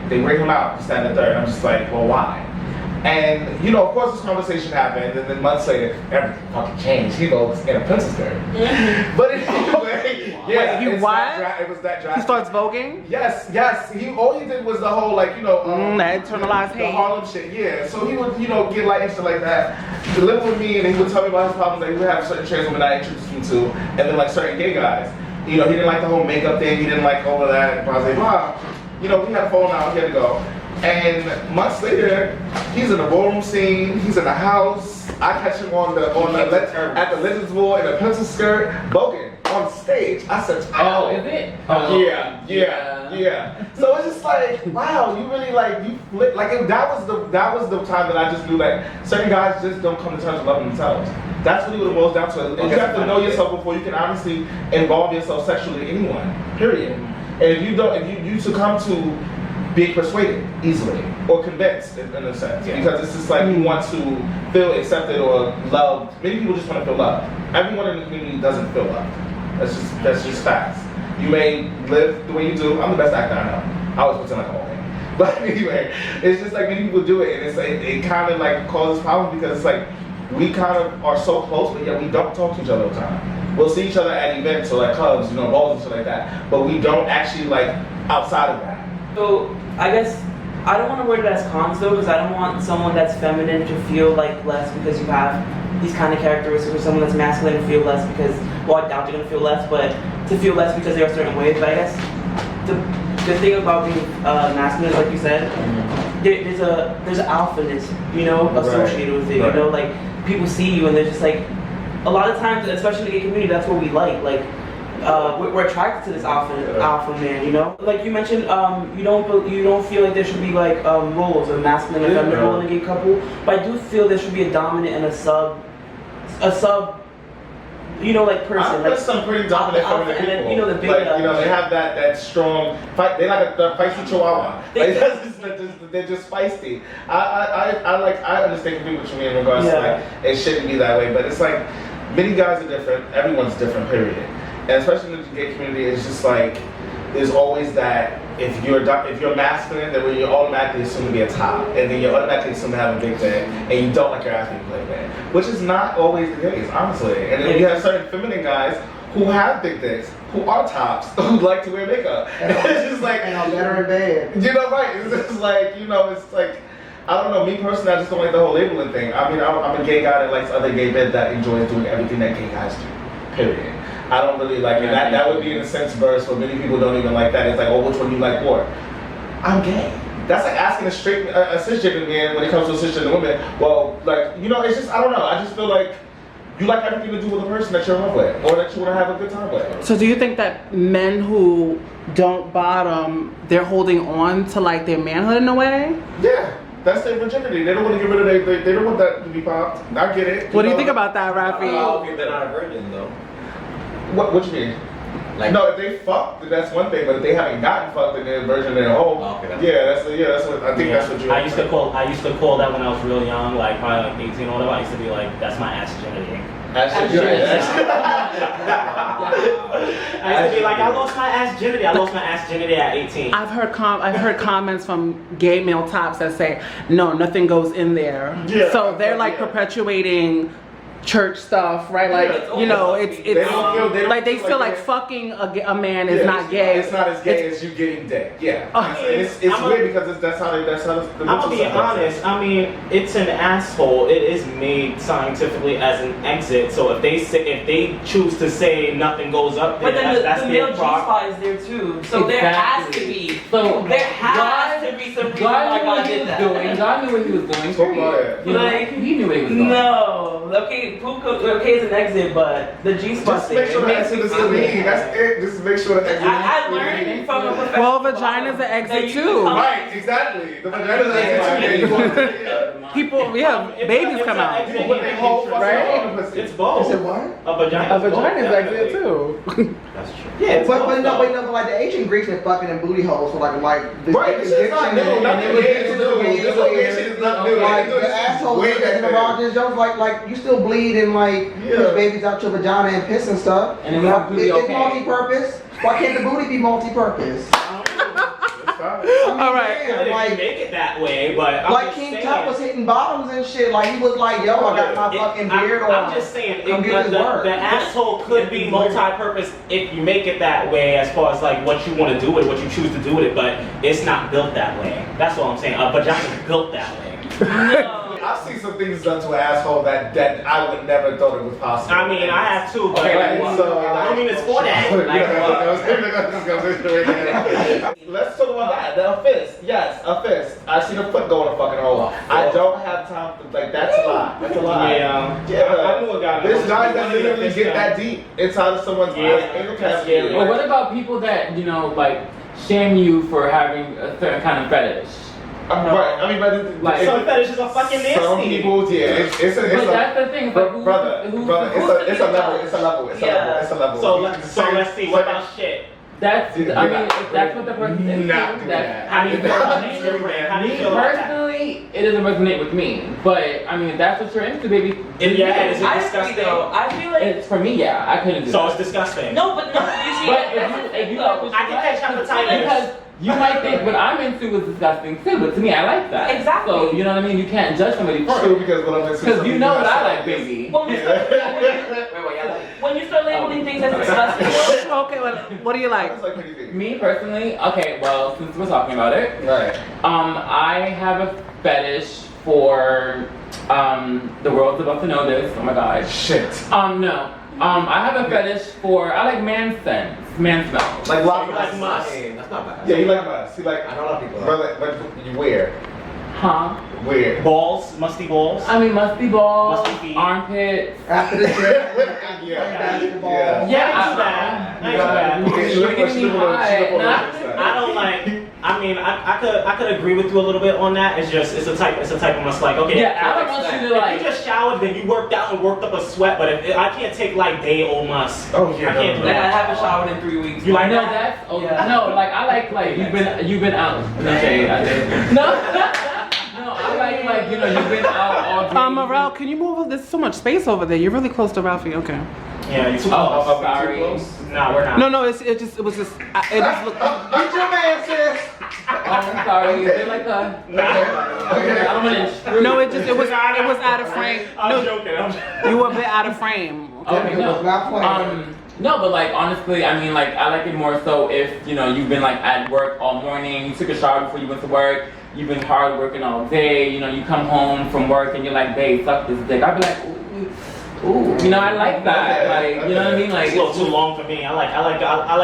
S2: they bring him out, this, that, and the third. I'm just like, well, why? And of course, this conversation happened, and then months later, everything fucking changed. He goes in a pencil skirt. But anyway, yeah,
S6: Wait, what?
S2: It was that drastic.
S6: He starts voguing?
S2: Yes. All he did was the whole
S6: that internalized
S2: the
S6: hate.
S2: Harlem shit. Yeah. So he would get light and shit like that. He lived with me, and he would tell me about his problems that he would have certain trans women I introduced him to, and then like certain gay guys. He didn't like the whole makeup thing. He didn't like all of that. Blah blah blah. We had a phone out. He had to go. And months later, he's in the ballroom scene. He's in the house. I catch him at the Legends Ball in a pencil skirt, voguing on stage. I said, "Oh,
S3: is it?
S2: Yeah. So it's just like, wow, you really you flip. Like that was the time that I just knew that certain guys just don't come to terms with loving themselves. That's really what it boils down to. You have to know yourself before you can honestly involve yourself sexually with anyone. Period. And if you succumb to being persuaded easily or convinced in a sense, because it's just like you want to feel accepted or loved. Many people just want to feel loved. Everyone in the community doesn't feel loved. That's just facts. You may live the way you do. I'm the best actor I know. I always pretend like I'm okay. But anyway, it's just like many people do it, and it kind of like causes problems because it's like we kind of are so close, but yet we don't talk to each other all the time. We'll see each other at events or like clubs, balls and stuff like that, but we don't actually outside of that.
S4: So I guess I don't want to word it as cons though, because I don't want someone that's feminine to feel less because you have these kind of characteristics, or someone that's masculine to feel less because, well, I doubt they're gonna feel less, but to feel less because they're a certain way. But I guess the thing about being masculine, like you said, there's an alphaness, associated with it.
S2: Right.
S4: People see you and they're just like, a lot of times, especially in the gay community, that's what we like. We're attracted to this alpha man, Like you mentioned, you don't feel like there should be roles of masculine and feminine role in a gay couple, but I do feel there should be a dominant and a sub, person.
S2: There's some pretty dominant feminine people.
S4: The big,
S2: they have that strong fight. They like a feisty chihuahua. They're just feisty. I understand completely what you mean in regards to it shouldn't be that way, but it's like many guys are different. Everyone's different. Period. And especially in the gay community, it's just there's always that if you're masculine, then you're automatically assumed to be a top, and then you're automatically assumed to have a big dick, and you don't like your ass being played with, which is not always the case, honestly. And then you have certain feminine guys who have big dicks, who are tops, who like to wear makeup. And it's just
S7: and are better in bed.
S2: Right? It's just it's like. I don't know, me personally, I just don't like the whole labeling thing. I mean, I'm a gay guy that likes other gay men that enjoys doing everything that gay guys do. Period. I don't really like it. That would be in a sense verse, but many people don't even like that. It's like, oh, which one do you like more? I'm gay. That's like asking a cisgender man when it comes to a cisgender woman. Well, it's just, I don't know. I just feel like you like everything to do with the person that you're in love with, or that you want to have a good time with.
S6: So do you think that men who don't bottom, they're holding on to their manhood in a way?
S2: Yeah. That's their virginity. They don't want to get rid of they don't want that to be popped. I get it.
S6: What do you think about that, Rafi?
S8: I don't think they're not a virgin though.
S2: What you mean?
S1: Like,
S2: no, if they fucked, then that's one thing. But if they haven't gotten fucked, then they're a version of their whole.
S1: Okay,
S2: that's what I think. That's what you.
S5: I used to call that when I was real young, like probably like 18 or whatever. I used to be like, that's my ass virginity. I used to be like, I lost my ass virginity. I lost my ass virginity at 18.
S6: I've heard comments from gay male tops that say, no, nothing goes in there.
S2: Yeah.
S6: So they're like perpetuating church stuff, right? Like, you know, it's like they feel like fucking a man is not gay.
S2: It's not as gay as you getting dick. Yeah. It's weird because that's how the
S5: I'm gonna be honest. I mean, it's an asshole. It is made scientifically as an exit. So if they choose to say nothing goes up there,
S4: but then
S5: that's
S4: the
S5: their
S4: male G-spot is there too. So there has to be.
S3: So
S4: there has to be some reason why God did that.
S3: God knew what he was doing.
S4: Like,
S3: he knew what he was doing.
S4: No. Okay, it's an exit, but the G-spot
S2: just make sure the exit is clean. That's it. Just make sure the exit is
S4: I learned from a professional.
S6: Well, vagina's an exit too.
S2: Right, exactly. The vagina's an exit too.
S6: People, babies come out.
S2: Right?
S5: It's both.
S7: Is it what?
S5: A vagina.
S6: A vagina's exit too.
S5: That's true. Yeah,
S7: but like the ancient Greeks been fucking in booty holes for like the
S2: right, this is not new. Nothing gay is new. This whole gay shit is not new.
S7: Like the asshole and the erogenous jokes, like you still bleed and like push babies out your vagina and piss and stuff.
S3: And
S7: it's multi-purpose. Why can't the booty be multi-purpose?
S6: All right.
S5: If you make it that way, but I'm
S7: like
S5: just
S7: King
S5: saying,
S7: Tut was hitting bottoms and shit. Like he was like, yo, I got my fucking beard on.
S5: I'm just saying,
S7: Come get this work.
S5: the asshole could be multi-purpose if you make it that way, as far as like what you want to do with it, what you choose to do with it. But it's not built that way. That's all I'm saying. A vagina is built that way.
S4: No.
S2: I've seen some things done to an asshole that I would never thought it was possible.
S5: I mean, I have too, but
S2: Okay,
S5: I mean, it's for that.
S2: Let's talk about that. The fist. Yes, a fist. I see the foot going a fucking hole. I don't have time for that's a lie. That's a lie.
S5: Yeah.
S2: I
S5: knew a guy.
S2: There's guys that literally get that deep inside of someone's anal cavity.
S3: Well, what about people that, like, shame you for having a certain kind of fetish?
S2: Right, I mean, but
S5: some fetishes are fucking nasty.
S2: Some people, it's a
S3: that's the thing.
S2: Brother, it's a level.
S5: So let's see. What about shit?
S3: That's, I mean, if that's what the person is,
S2: not do that.
S5: How do you feel about that?
S3: Personally, it doesn't resonate with me. But I mean, if that's what you're into, baby.
S5: Is it disgusting?
S4: I feel like
S3: it's for me. Yeah, I couldn't do that.
S5: So it's disgusting.
S4: No, but you see,
S3: but if you like what you
S5: I can catch up the time
S3: because you might think what I'm into is disgusking too, but to me, I like that.
S4: Exactly.
S3: So you know what I mean. You can't judge somebody first.
S2: True, because what I'm into.
S3: Because you know what I like, baby.
S4: When you start labeling things as disgusting.
S6: Okay, well, what do you like?
S3: Me personally, okay. Well, since we're talking about it,
S2: right.
S3: I have a fetish for the world's about to know this. Oh my god.
S2: Shit.
S3: No. I have a fetish for, I like man scents, man smells.
S2: Like
S5: you like Masc.
S8: That's not bad.
S2: Yeah, you like Masc. You like.
S8: I know a lot of people.
S2: Brother, but you weird.
S3: Huh?
S2: Weird.
S5: Balls, musty balls.
S3: I mean, musty balls,
S5: Musty feet.
S3: armpits.
S7: After the gym,
S2: Yeah.
S5: Yeah, I do that. I don't like. I mean, I could agree with you a little bit on that. It's just it's a type of must like okay.
S3: Yeah, I don't want you to like.
S5: If you just showered, then you worked out and worked up a sweat. But if I can't take like day old Masc.
S2: Oh yeah.
S5: I can't do
S4: I
S5: that.
S4: haven't showered in 3 weeks.
S5: You like
S3: no,
S5: that?
S3: that's no. Like I like you've been out. No shade. I did. No. No, I like you've been out all day.
S6: Morel, can you move? There's so much space over there. You're really close to Ralphie. Okay.
S5: Yeah, you too
S3: Oh,
S5: close.
S3: sorry.
S5: Nah, we're not.
S6: No, it was just looked.
S7: get your man, sis.
S3: Oh, I'm sorry. Is it like a? I don't want to intrude.
S6: No, it was out of frame.
S5: I'm
S6: No,
S5: joking.
S6: you were a bit out of frame.
S3: Okay, no.
S7: Not playing.
S3: No, but like honestly, I mean, like I like it more so if you've been like at work all morning, you took a shower before you went to work, you've been hard working all day, you come home from work and you're like, babe, suck this dick. I'd be like, ooh, I like that, like you know what I mean, like
S5: It's a little too long for me. I like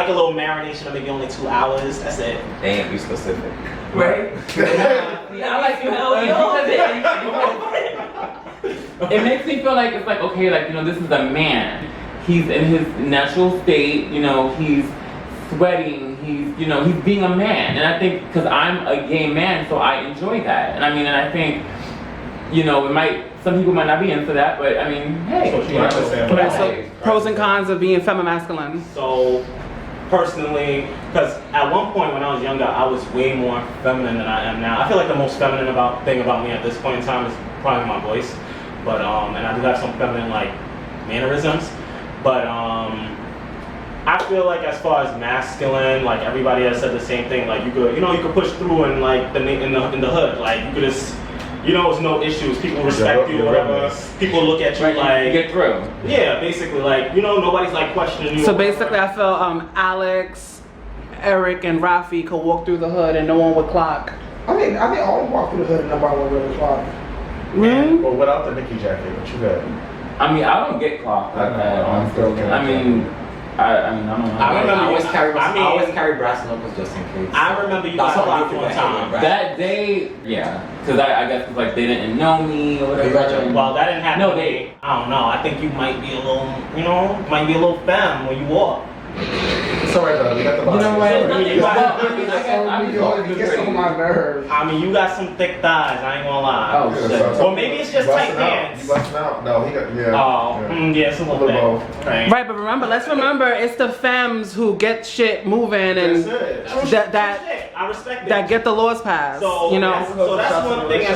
S5: a little marination of maybe only 2 hours. That's it.
S8: Damn, be specific.
S4: Right?
S3: I like it makes me feel like it's like okay, like this is a man. He's in his natural state, he's sweating, he's being a man. And I think, because I'm a gay man, so I enjoy that. And I mean, and I think, some people might not be into that, but I mean, hey.
S2: So
S6: So, pros and cons of being femme masculine.
S5: So, personally, because at one point when I was younger, I was way more feminine than I am now. I feel like the most feminine thing about me at this point in time is probably my voice, but and I do have some feminine like mannerisms, but I feel like as far as masculine, like everybody has said the same thing. Like you could push through and like in the hood, like you could just. It's no issues. People respect you, whatever. People look at you like
S3: you get through.
S5: Yeah, basically, like nobody's like questioning you.
S6: So basically, I feel Alex, Eric, and Rafi could walk through the hood and no one would clock.
S7: I think all of them walk through the hood and nobody would really clock.
S6: Really?
S2: Well, without the Nicki jacket, but you got.
S3: I mean, I don't get clocked like that. I don't know.
S1: I always carry brass knuckles just in case.
S5: I remember you got clocked one time.
S3: That day, yeah, because I guess it's like they didn't know me or whatever.
S5: Well, that didn't happen.
S3: No,
S5: to me. I don't know. I think you might be a little, femme when you walk.
S2: It's alright though. We got the box.
S3: You know what?
S7: You get some of my nerves.
S5: I mean, you got some thick thighs. I ain't gonna lie.
S3: Oh shit.
S5: Or maybe it's just tight pants.
S2: You busting out? No, he got
S5: It's a little bit.
S6: Right, but let's remember, it's the femmes who get shit moving and
S5: I respect
S6: that get the laws passed.
S5: So that's one thing.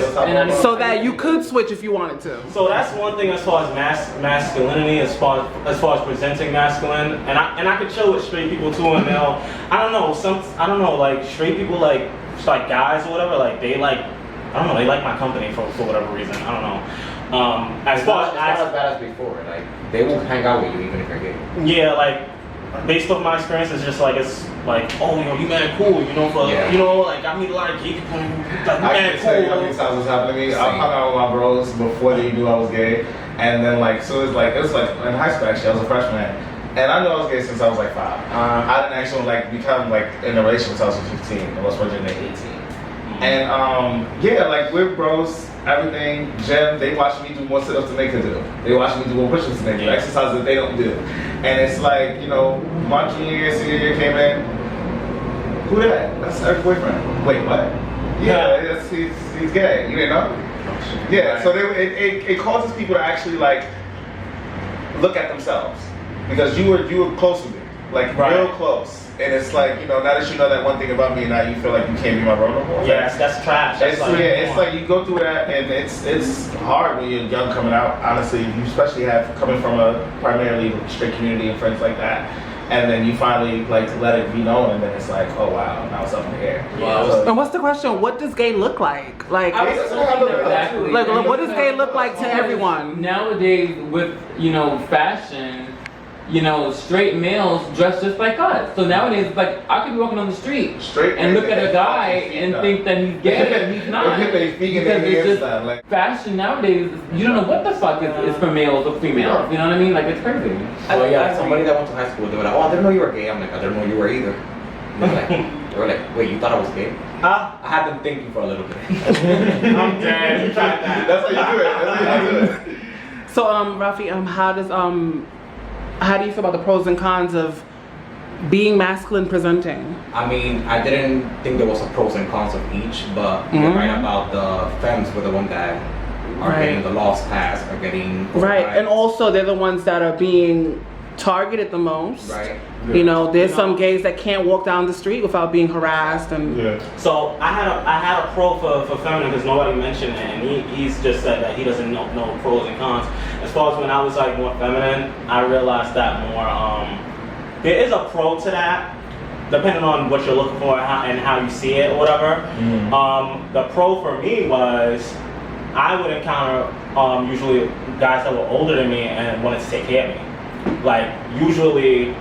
S6: So that you could switch if you wanted to.
S5: So that's one thing as far as masculinity, as far as presenting masculine, and I could chill with straight people too, and they'll, like straight people like guys or whatever, like they like, they like my company for whatever reason, I don't know. As far as
S1: bad as before, like they will hang out with you even if you're gay.
S5: Yeah, like based off my experience, it's like, oh, you mad cool, like I meet a lot of gay people,
S2: I can tell you how many times this happened to me. I hung out with my bros before they knew I was gay, and then like, so it was like in high school actually, I was a freshman. And I knew I was gay since I was like 5. I didn't actually like become like in a relationship until I was 15. I was virgin at 18. And like we're bros, everything. Gym, they watch me do more sit-ups than they could do. They watch me do more push-ups than they do. Exercises that they don't do. And it's like, my junior year, senior year came in. Who that? That's Eric's boyfriend. Wait, what? Yeah, he's gay. You didn't know? Yeah. So it causes people to actually like look at themselves. Because you were close to me, like real close, and it's like now that you know that one thing about me, now you feel like you can't be my bro no more.
S5: Yeah, that's trash.
S2: It's like you go through that, and it's hard when you're young coming out. Honestly, you especially coming from a primarily straight community and friends like that, and then you finally like let it be known, and then it's like, oh wow, now it's up in the air.
S6: And what's the question? What does gay look like? Like what does gay look like to everyone?
S3: Nowadays, with fashion. Straight males dress just like us. So nowadays, it's like I could be walking on the street and look at a guy and think that he's gay and he's not. Because it's just fashion nowadays, you don't know what the fuck is for males or females. You know what I mean? Like it's crazy.
S1: Somebody that went to high school, they were like, oh, I didn't know you were gay. I'm like, I didn't know you were either. They were like, wait, you thought I was gay? I had them thinking for a little bit.
S5: I'm dead. You tried that.
S2: That's how you do it.
S6: So Rafi, how do you feel about the pros and cons of being masculine presenting?
S1: I mean, I didn't think there was a pros and cons of each, but you're right about the femmes were the one that are getting the laws passed, are getting
S6: and also they're the ones that are being targeted the most.
S1: Right.
S6: There's some gays that can't walk down the street without being harassed and.
S5: So I had a pro for feminine because nobody mentioned it, and he's just said that he doesn't know pros and cons. As far as when I was like more feminine, I realized that more. There is a pro to that, depending on what you're looking for and how you see it or whatever. The pro for me was I would encounter usually guys that were older than me and wanted to take care of me. Like usually.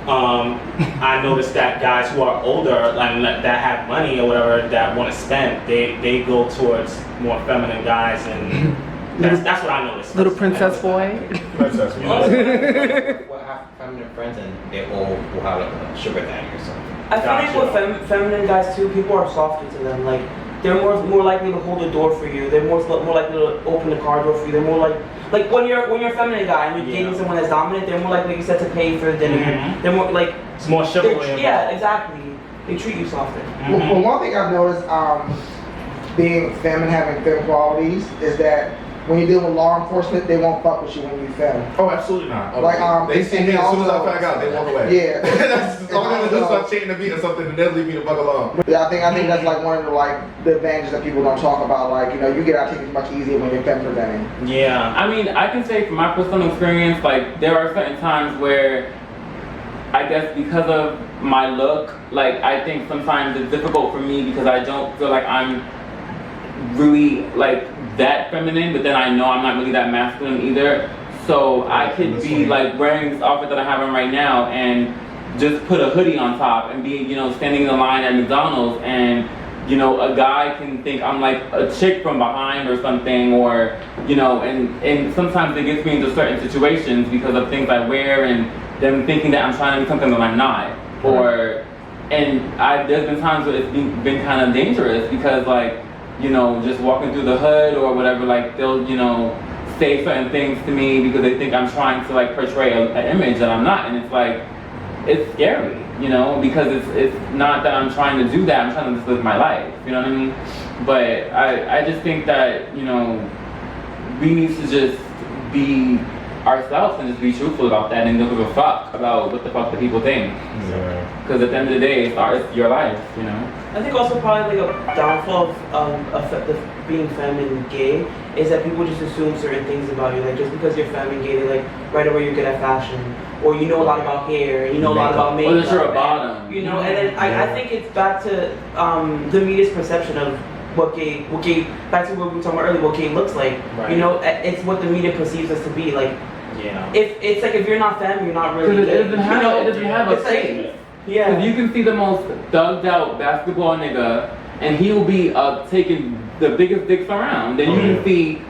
S5: I noticed that guys who are older and that have money or whatever that want to spend, they go towards more feminine guys, and that's what I noticed.
S6: Little princess boy.
S2: Princess boy.
S1: We'll have feminine friends, and they all will have like a sugar daddy or something.
S4: I feel like with feminine guys too, people are softer to them. Like they're more likely to hold the door for you. They're more likely to open the car door for you. They're more like when you're a feminine guy and you're dating someone that's dominant, they're more likely, like you said, to pay for the dinner. They're more like
S5: it's more chivalry.
S4: Yeah, exactly. They treat you softer.
S7: Well, one thing I've noticed, being feminine, having femme qualities, is that when you deal with law enforcement, they won't fuck with you when you film.
S2: Oh, absolutely not.
S7: Like,
S2: they see me as soon as I back out, they walk away.
S7: Yeah.
S2: That's as long as they start cheating the beat or something, and they'll leave me the fuck alone.
S7: Yeah, I think that's like one of the the advantages that people don't talk about. Like, you know, you get out tickets much easier when you're film presenting.
S5: Yeah.
S3: I mean, I can say from my personal experience, like there are certain times where I guess because of my look, like I think sometimes it's difficult for me because I don't feel like I'm really like that feminine, but then I know I'm not really that masculine either. So I could be like wearing this outfit that I have on right now and just put a hoodie on top and be, you know, standing in the line at McDonald's, and you know, a guy can think I'm like a chick from behind or something, or you know, and sometimes it gets me into certain situations because of things I wear and them thinking that I'm trying to be something that I'm not. Or, and there's been times where it's been kind of dangerous because like, you know, just walking through the hood or whatever, like they'll, you know, say certain things to me because they think I'm trying to like portray an image that I'm not, and it's like, it's scary, you know, because it's not that I'm trying to do that, I'm trying to just live my life, you know what I mean? But I just think that, you know, we need to just be ourselves and just be truthful about that and don't give a fuck about what the fuck the people think. Because at the end of the day, it's your life, you know?
S4: I think also probably like a downfall of being feminine and gay is that people just assume certain things about you. Like just because you're feminine and gay, like right away you're good at fashion, or you know a lot about hair, and you know a lot about makeup.
S3: Or that you're a bottom.
S4: You know, and then I think it's back to the media's perception of what gay, back to what we were talking about earlier, what gay looks like.
S5: Right.
S4: You know, it's what the media perceives us to be. Like,
S5: yeah.
S4: If it's like if you're not femme, you're not really gay.
S3: It doesn't have a face.
S4: Yeah.
S3: Because you can see the most thugged out basketball nigga, and he'll be taking the biggest dicks around. Then you can see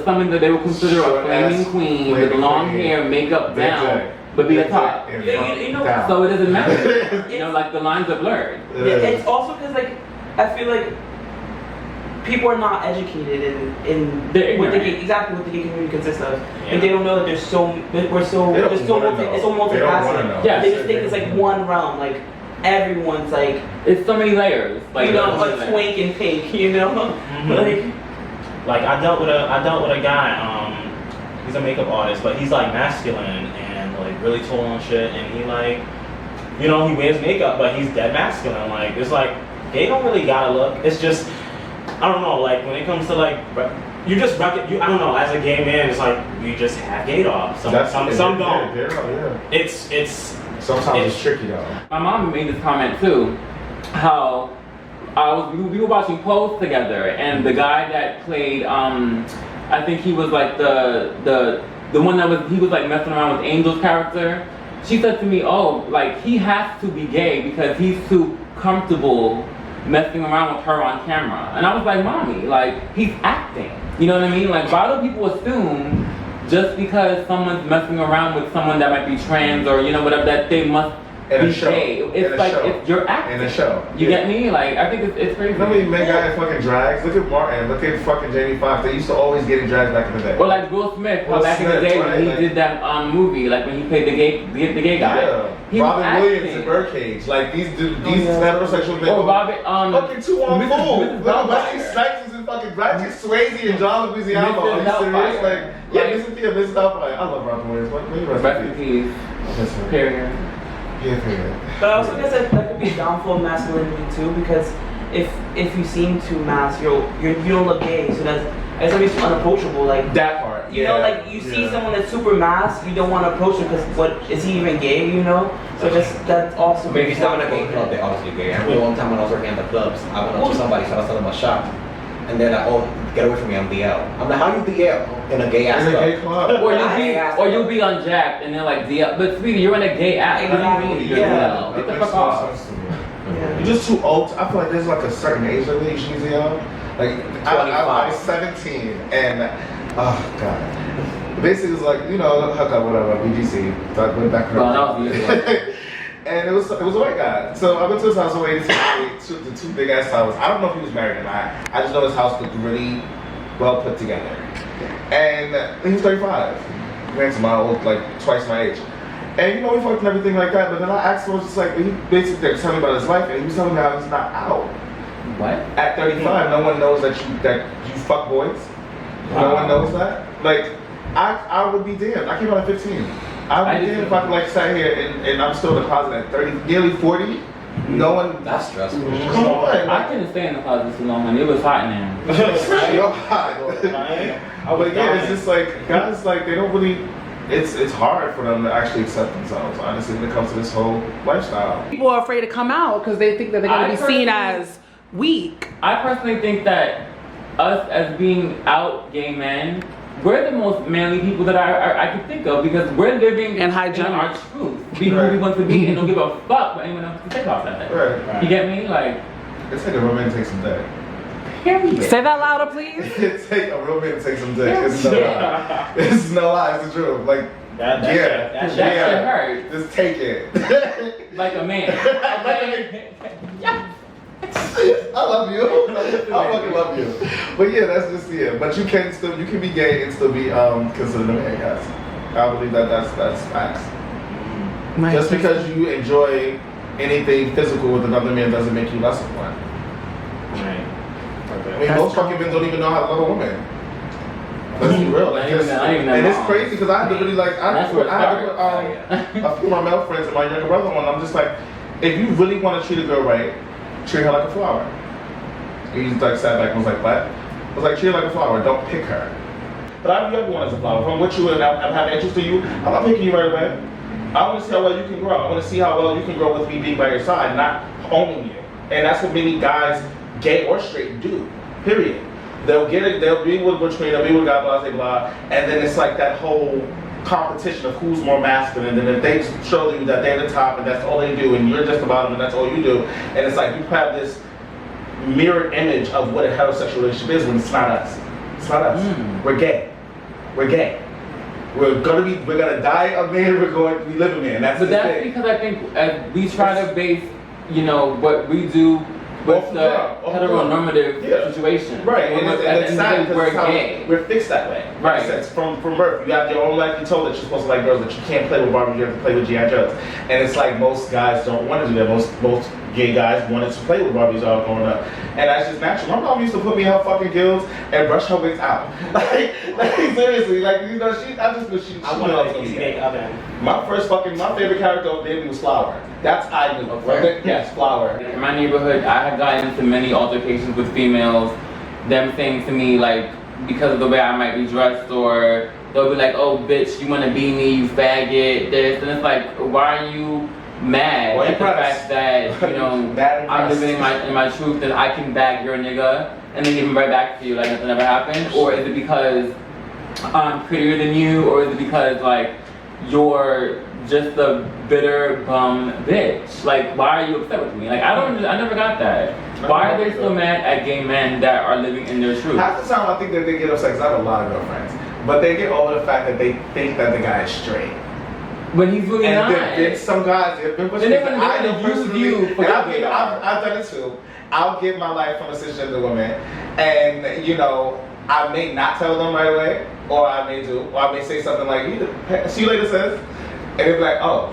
S3: something that they would consider a flaming queen with long hair, makeup down, but be a top.
S4: Yeah, you know,
S3: so it doesn't matter. You know, like the lines are blurred.
S4: Yeah, it's also because like I feel like people are not educated in what the gay community consists of, and they don't know that it's so multifaceted.
S3: Yeah,
S4: they just think it's like one realm, like everyone's like
S3: it's so many layers, like
S4: you know, like twink and pink, you know,
S5: like I dealt with a guy, he's a makeup artist, but he's like masculine and like really tall and shit, and he like, you know, he wears makeup, but he's dead masculine. Like it's like they don't really gotta look. It's just, I don't know, like when it comes to like, you just I don't know, as a gay man, it's like you just have gaydar. Some don't. It's
S2: sometimes it's tricky though.
S3: My mom made this comment too, how we were watching Pose together, and the guy that played, I think he was like the one that he was like messing around with Angel's character. She said to me, oh, like he has to be gay because he's too comfortable messing around with her on camera. And I was like, mommy, like he's acting. You know what I mean? Like why do people assume just because someone's messing around with someone that might be trans or you know whatever that they must be gay? It's like if you're acting.
S2: In a show.
S3: You get me? Like I think it's crazy.
S2: Remember you men got in fucking drags? Look at Martin, look at fucking Jamie Foxx. They used to always get in drags back in the day.
S3: Well, like Will Smith, back in the day when he did that movie, like when he played the gay guy.
S2: Yeah.
S3: He
S2: Robin Williams in Birdcage. Like these heterosexual men.
S3: Oh, Robin,
S2: fucking two on full.
S3: Mrs.
S2: Wesley Snipes was in fucking Patrick Swayze and John Leguizamo. Are you serious? Like, yeah, Mrs. Doubtfire. I love Robin Williams.
S3: Rest in peace. Period.
S4: But I also guess that could be a downfall of masculinity too, because if you seem too masked, you don't look gay, so that makes you unapproachable. Like
S2: that part,
S4: you know, like you see someone that's super masked, you don't want to approach him because what is he even gay? You know, so just that's also.
S8: Maybe if I'm in a gay club, they're obviously gay. I remember one time when I was working at the clubs, I went up to somebody, so I was telling them a shop. And they're like, oh, get away from me, I'm DL. I'm like, how you DL in a gay ass club?
S3: Or you'll be on Jack and they're like DL. But sweetie, you're in a gay ass. What do you mean you're DL? Get the fuck off.
S2: You're just too old. I feel like there's like a certain age limit you should be DL. Like, I was 17 and, oh god. Basically, it was like, you know, hook up, whatever, BGC. So I went back to and it was a white guy. So I went to his house away to the two big ass towers. I don't know if he was married or not. I just know his house looked really well put together. And he was 35. Granted, my old, like twice my age. And you know, we fucked and everything like that. But then I asked him, I was just like, he basically was telling me about his life, and he was telling me how he's not out.
S3: What?
S2: At 35, no one knows that you fuck boys. No one knows that. Like, I would be damned. I came out at 15. I would be damned if I could like sat here and I'm still in the closet at 30, nearly 40. No one.
S8: That's stressful.
S2: Come on.
S3: I couldn't stay in the closet too long, and it was hot in there.
S2: You're hot. But yeah, it's just like guys like they don't really. It's hard for them to actually accept themselves, honestly, when it comes to this whole lifestyle.
S6: People are afraid to come out because they think that they're going to be seen as weak.
S3: I personally think that us as being out gay men, we're the most manly people that I could think of because we're living in our truth. Being who we want to be and don't give a fuck what anyone else can say about that.
S2: Right.
S3: You get me? Like,
S2: it's like a real man to take some dick.
S3: Period.
S6: Say that louder, please.
S2: It's like a real man to take some dick. It's no lie. It's no lie. It's the truth. Like,
S5: that shit
S3: hurt.
S2: Just take it.
S3: Like a man.
S2: I love you. I fucking love you. But yeah, that's just But you can be gay and still be considered a man, guys. I believe that's facts.
S6: Nice.
S2: Just because you enjoy anything physical with another man doesn't make you less of one.
S5: Right.
S2: I mean, most fucking men don't even know how to love a woman. Let's be real. And it's crazy because I had to really I had to put a few of my male friends and my younger brother on. I'm just like, if you really want to treat a girl right, treat her like a flower. He just sat back and was like, what? I was like, treat her like a flower, don't pick her. But I view everyone as a flower. If I'm with you and I'm having interest in you, I'm not picking you right away. I want to see how well you can grow. I want to see how well you can grow with me being by your side, not owning you. And that's what many guys, gay or straight, do. Period. They'll be with Butch Queen, they'll be with God, blah, blah, blah, and then it's like that whole competition of who's more masculine, and then if they show you that they're the top and that's all they do, and you're just the bottom and that's all you do, and it's like you have this mirrored image of what a heterosexual relationship is when it's not us. It's not us. We're gay. We're gay. We're gonna die a man, we live a man. That's
S3: because I think we try to base, what we do with the heteronormative situation.
S2: Right, and it's sad because
S3: we're gay.
S2: We're fixed that way.
S3: Right.
S2: Sense. From birth. You have your own life. You told that you're supposed to like girls, that you can't play with Barbie, you have to play with G.I. Joes. And it's like most guys don't want to do that. Most gay guys wanted to play with Barbies all growing up. And that's just natural. My mom used to put me in her fucking gills and brush her wigs out. like seriously, I just wish she
S5: I wanted to make oven.
S2: My favorite character of Baby was Flower. That's I knew.
S3: Okay.
S2: Yes, Flower.
S3: In my neighborhood, I had gotten into many altercations with females, them saying to me, like, because of the way I might be dressed, or they'll be like, oh, bitch, you want to be me, you faggot, this. And it's like, why are you mad at the fact that, I'm living in my truth and I can bag your nigga and then give him right back to you like nothing ever happened? Or is it because I'm prettier than you? Or is it because, like, you're just a bitter bum bitch? Like, why are you upset with me? Like, I never got that. Why are they so mad at gay men that are living in their truth?
S2: Half the time I think that they get upset because I have a lot of girlfriends, but they get over the fact that they think that the guy is straight.
S3: When he's really not.
S2: And some guys,
S3: Then they're going to use you for
S2: I've done it too. I'll give my life from a cisgender woman, and I may not tell them right away, or I may do, or I may say something like, "See you later, sis," and they'll be like, "Oh."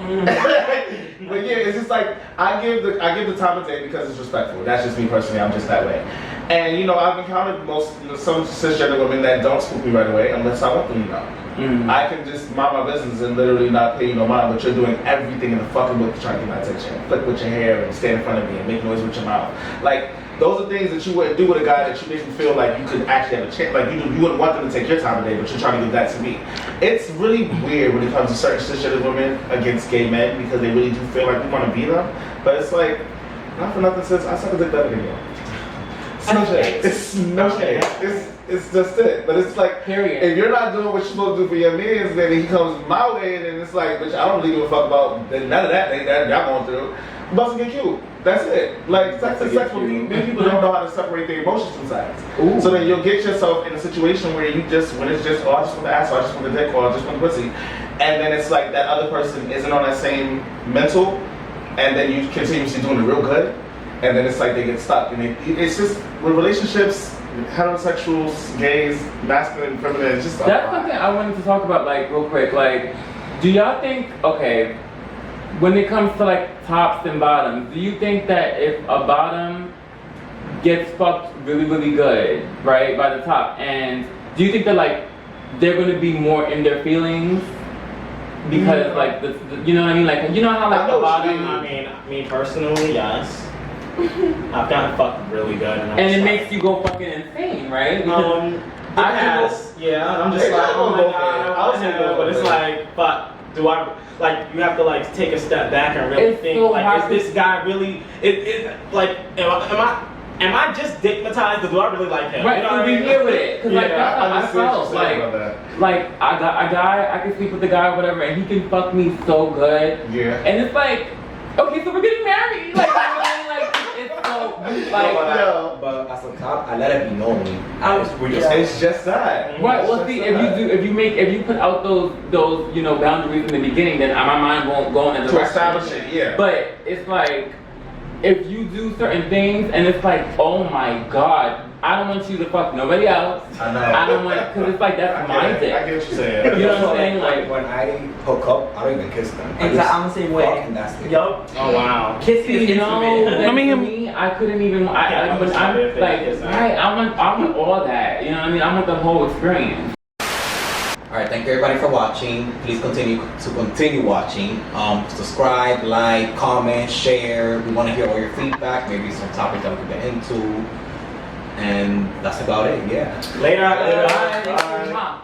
S2: But yeah, it's just like I give the time of day because it's respectful. That's just me personally. I'm just that way. And I've encountered some cisgender women that don't spook me right away unless I want them to know. I can just mind my business and literally not pay you no mind, but you're doing everything in the fucking book to try to get my attention. Flick with your hair and stand in front of me and make noise with your mouth. Like, those are things that you wouldn't do with a guy that you make me feel like you could actually have a chance. Like, you wouldn't want them to take your time of day, but you're trying to give that to me. It's really weird when it comes to certain cisgender women against gay men because they really do feel like we want to be them. But it's like, not for nothing, sis, I suck a dick better than you. It's no shade. It's no shade. It's just it. But it's like,
S3: period.
S2: If you're not doing what you're supposed to do for your mans, then he comes my way, and it's like, bitch, I don't really give a fuck about none of that y'all going through. I'm about to get cute. That's it. Like, sex is sex for me. Many people don't know how to separate their emotions sometimes. Ooh. So then you'll get yourself in a situation where when it's just, oh, I just want the ass, or I just want the dick, or I just want the pussy. And then it's like that other person isn't on that same mental, and then you continuously doing it real good. And then it's like they get stuck. And it's just, with relationships, heterosexuals, gays, masculine, feminine, it's just
S3: that's something I wanted to talk about, like, real quick. Like, do y'all think, okay, when it comes to, like, tops and bottoms, do you think that if a bottom gets fucked really, really good, right, by the top, and do you think that like they're gonna be more in their feelings because like the you know what I mean? Like you know how like a lot of
S5: I mean personally, yes. I've gotten fucked really good, and
S3: it makes you go fucking insane, right? Because
S5: yeah, I'm just like, oh my god, I was gonna go, but it's like, but do I like you have to like take a step back and really think
S3: so
S5: like, is this guy really? Like, am I just stigmatized, or do I really like him?
S3: Right,
S5: you know
S3: so
S5: what I
S3: we
S5: mean?
S3: here with it, cause like that's how I felt. Like I got a guy, I can sleep with the guy or whatever, and he can fuck me so good.
S2: Yeah.
S3: And it's like, okay, so we're getting married. Like, it's so like.
S8: But as a cop, I let it be known.
S2: It's just that.
S3: Right. Well, see, if you put out those you know boundaries in the beginning, then my mind won't go in that direction.
S2: To establish it, yeah.
S3: But it's like, if you do certain things and it's like, oh my god, I don't want you to fuck nobody else.
S2: I know.
S3: I don't want, because it's like, that's my thing.
S2: I get what you're saying.
S3: You know what I'm saying? Like,
S8: when I hook up, I don't even kiss them.
S4: Exactly, I'm the same way.
S8: And that's it.
S4: Yup.
S5: Oh wow.
S4: Kissing is
S3: you know,
S4: intimate.
S3: me, I couldn't even. I'm like, right? I want all that. You know what I mean? I want the whole experience.
S8: Alright, thank you everybody for watching. Please continue watching. Subscribe, like, comment, share. We want to hear all your feedback, maybe some topics that we can get into. And that's about it, yeah.
S5: Later.
S3: Bye.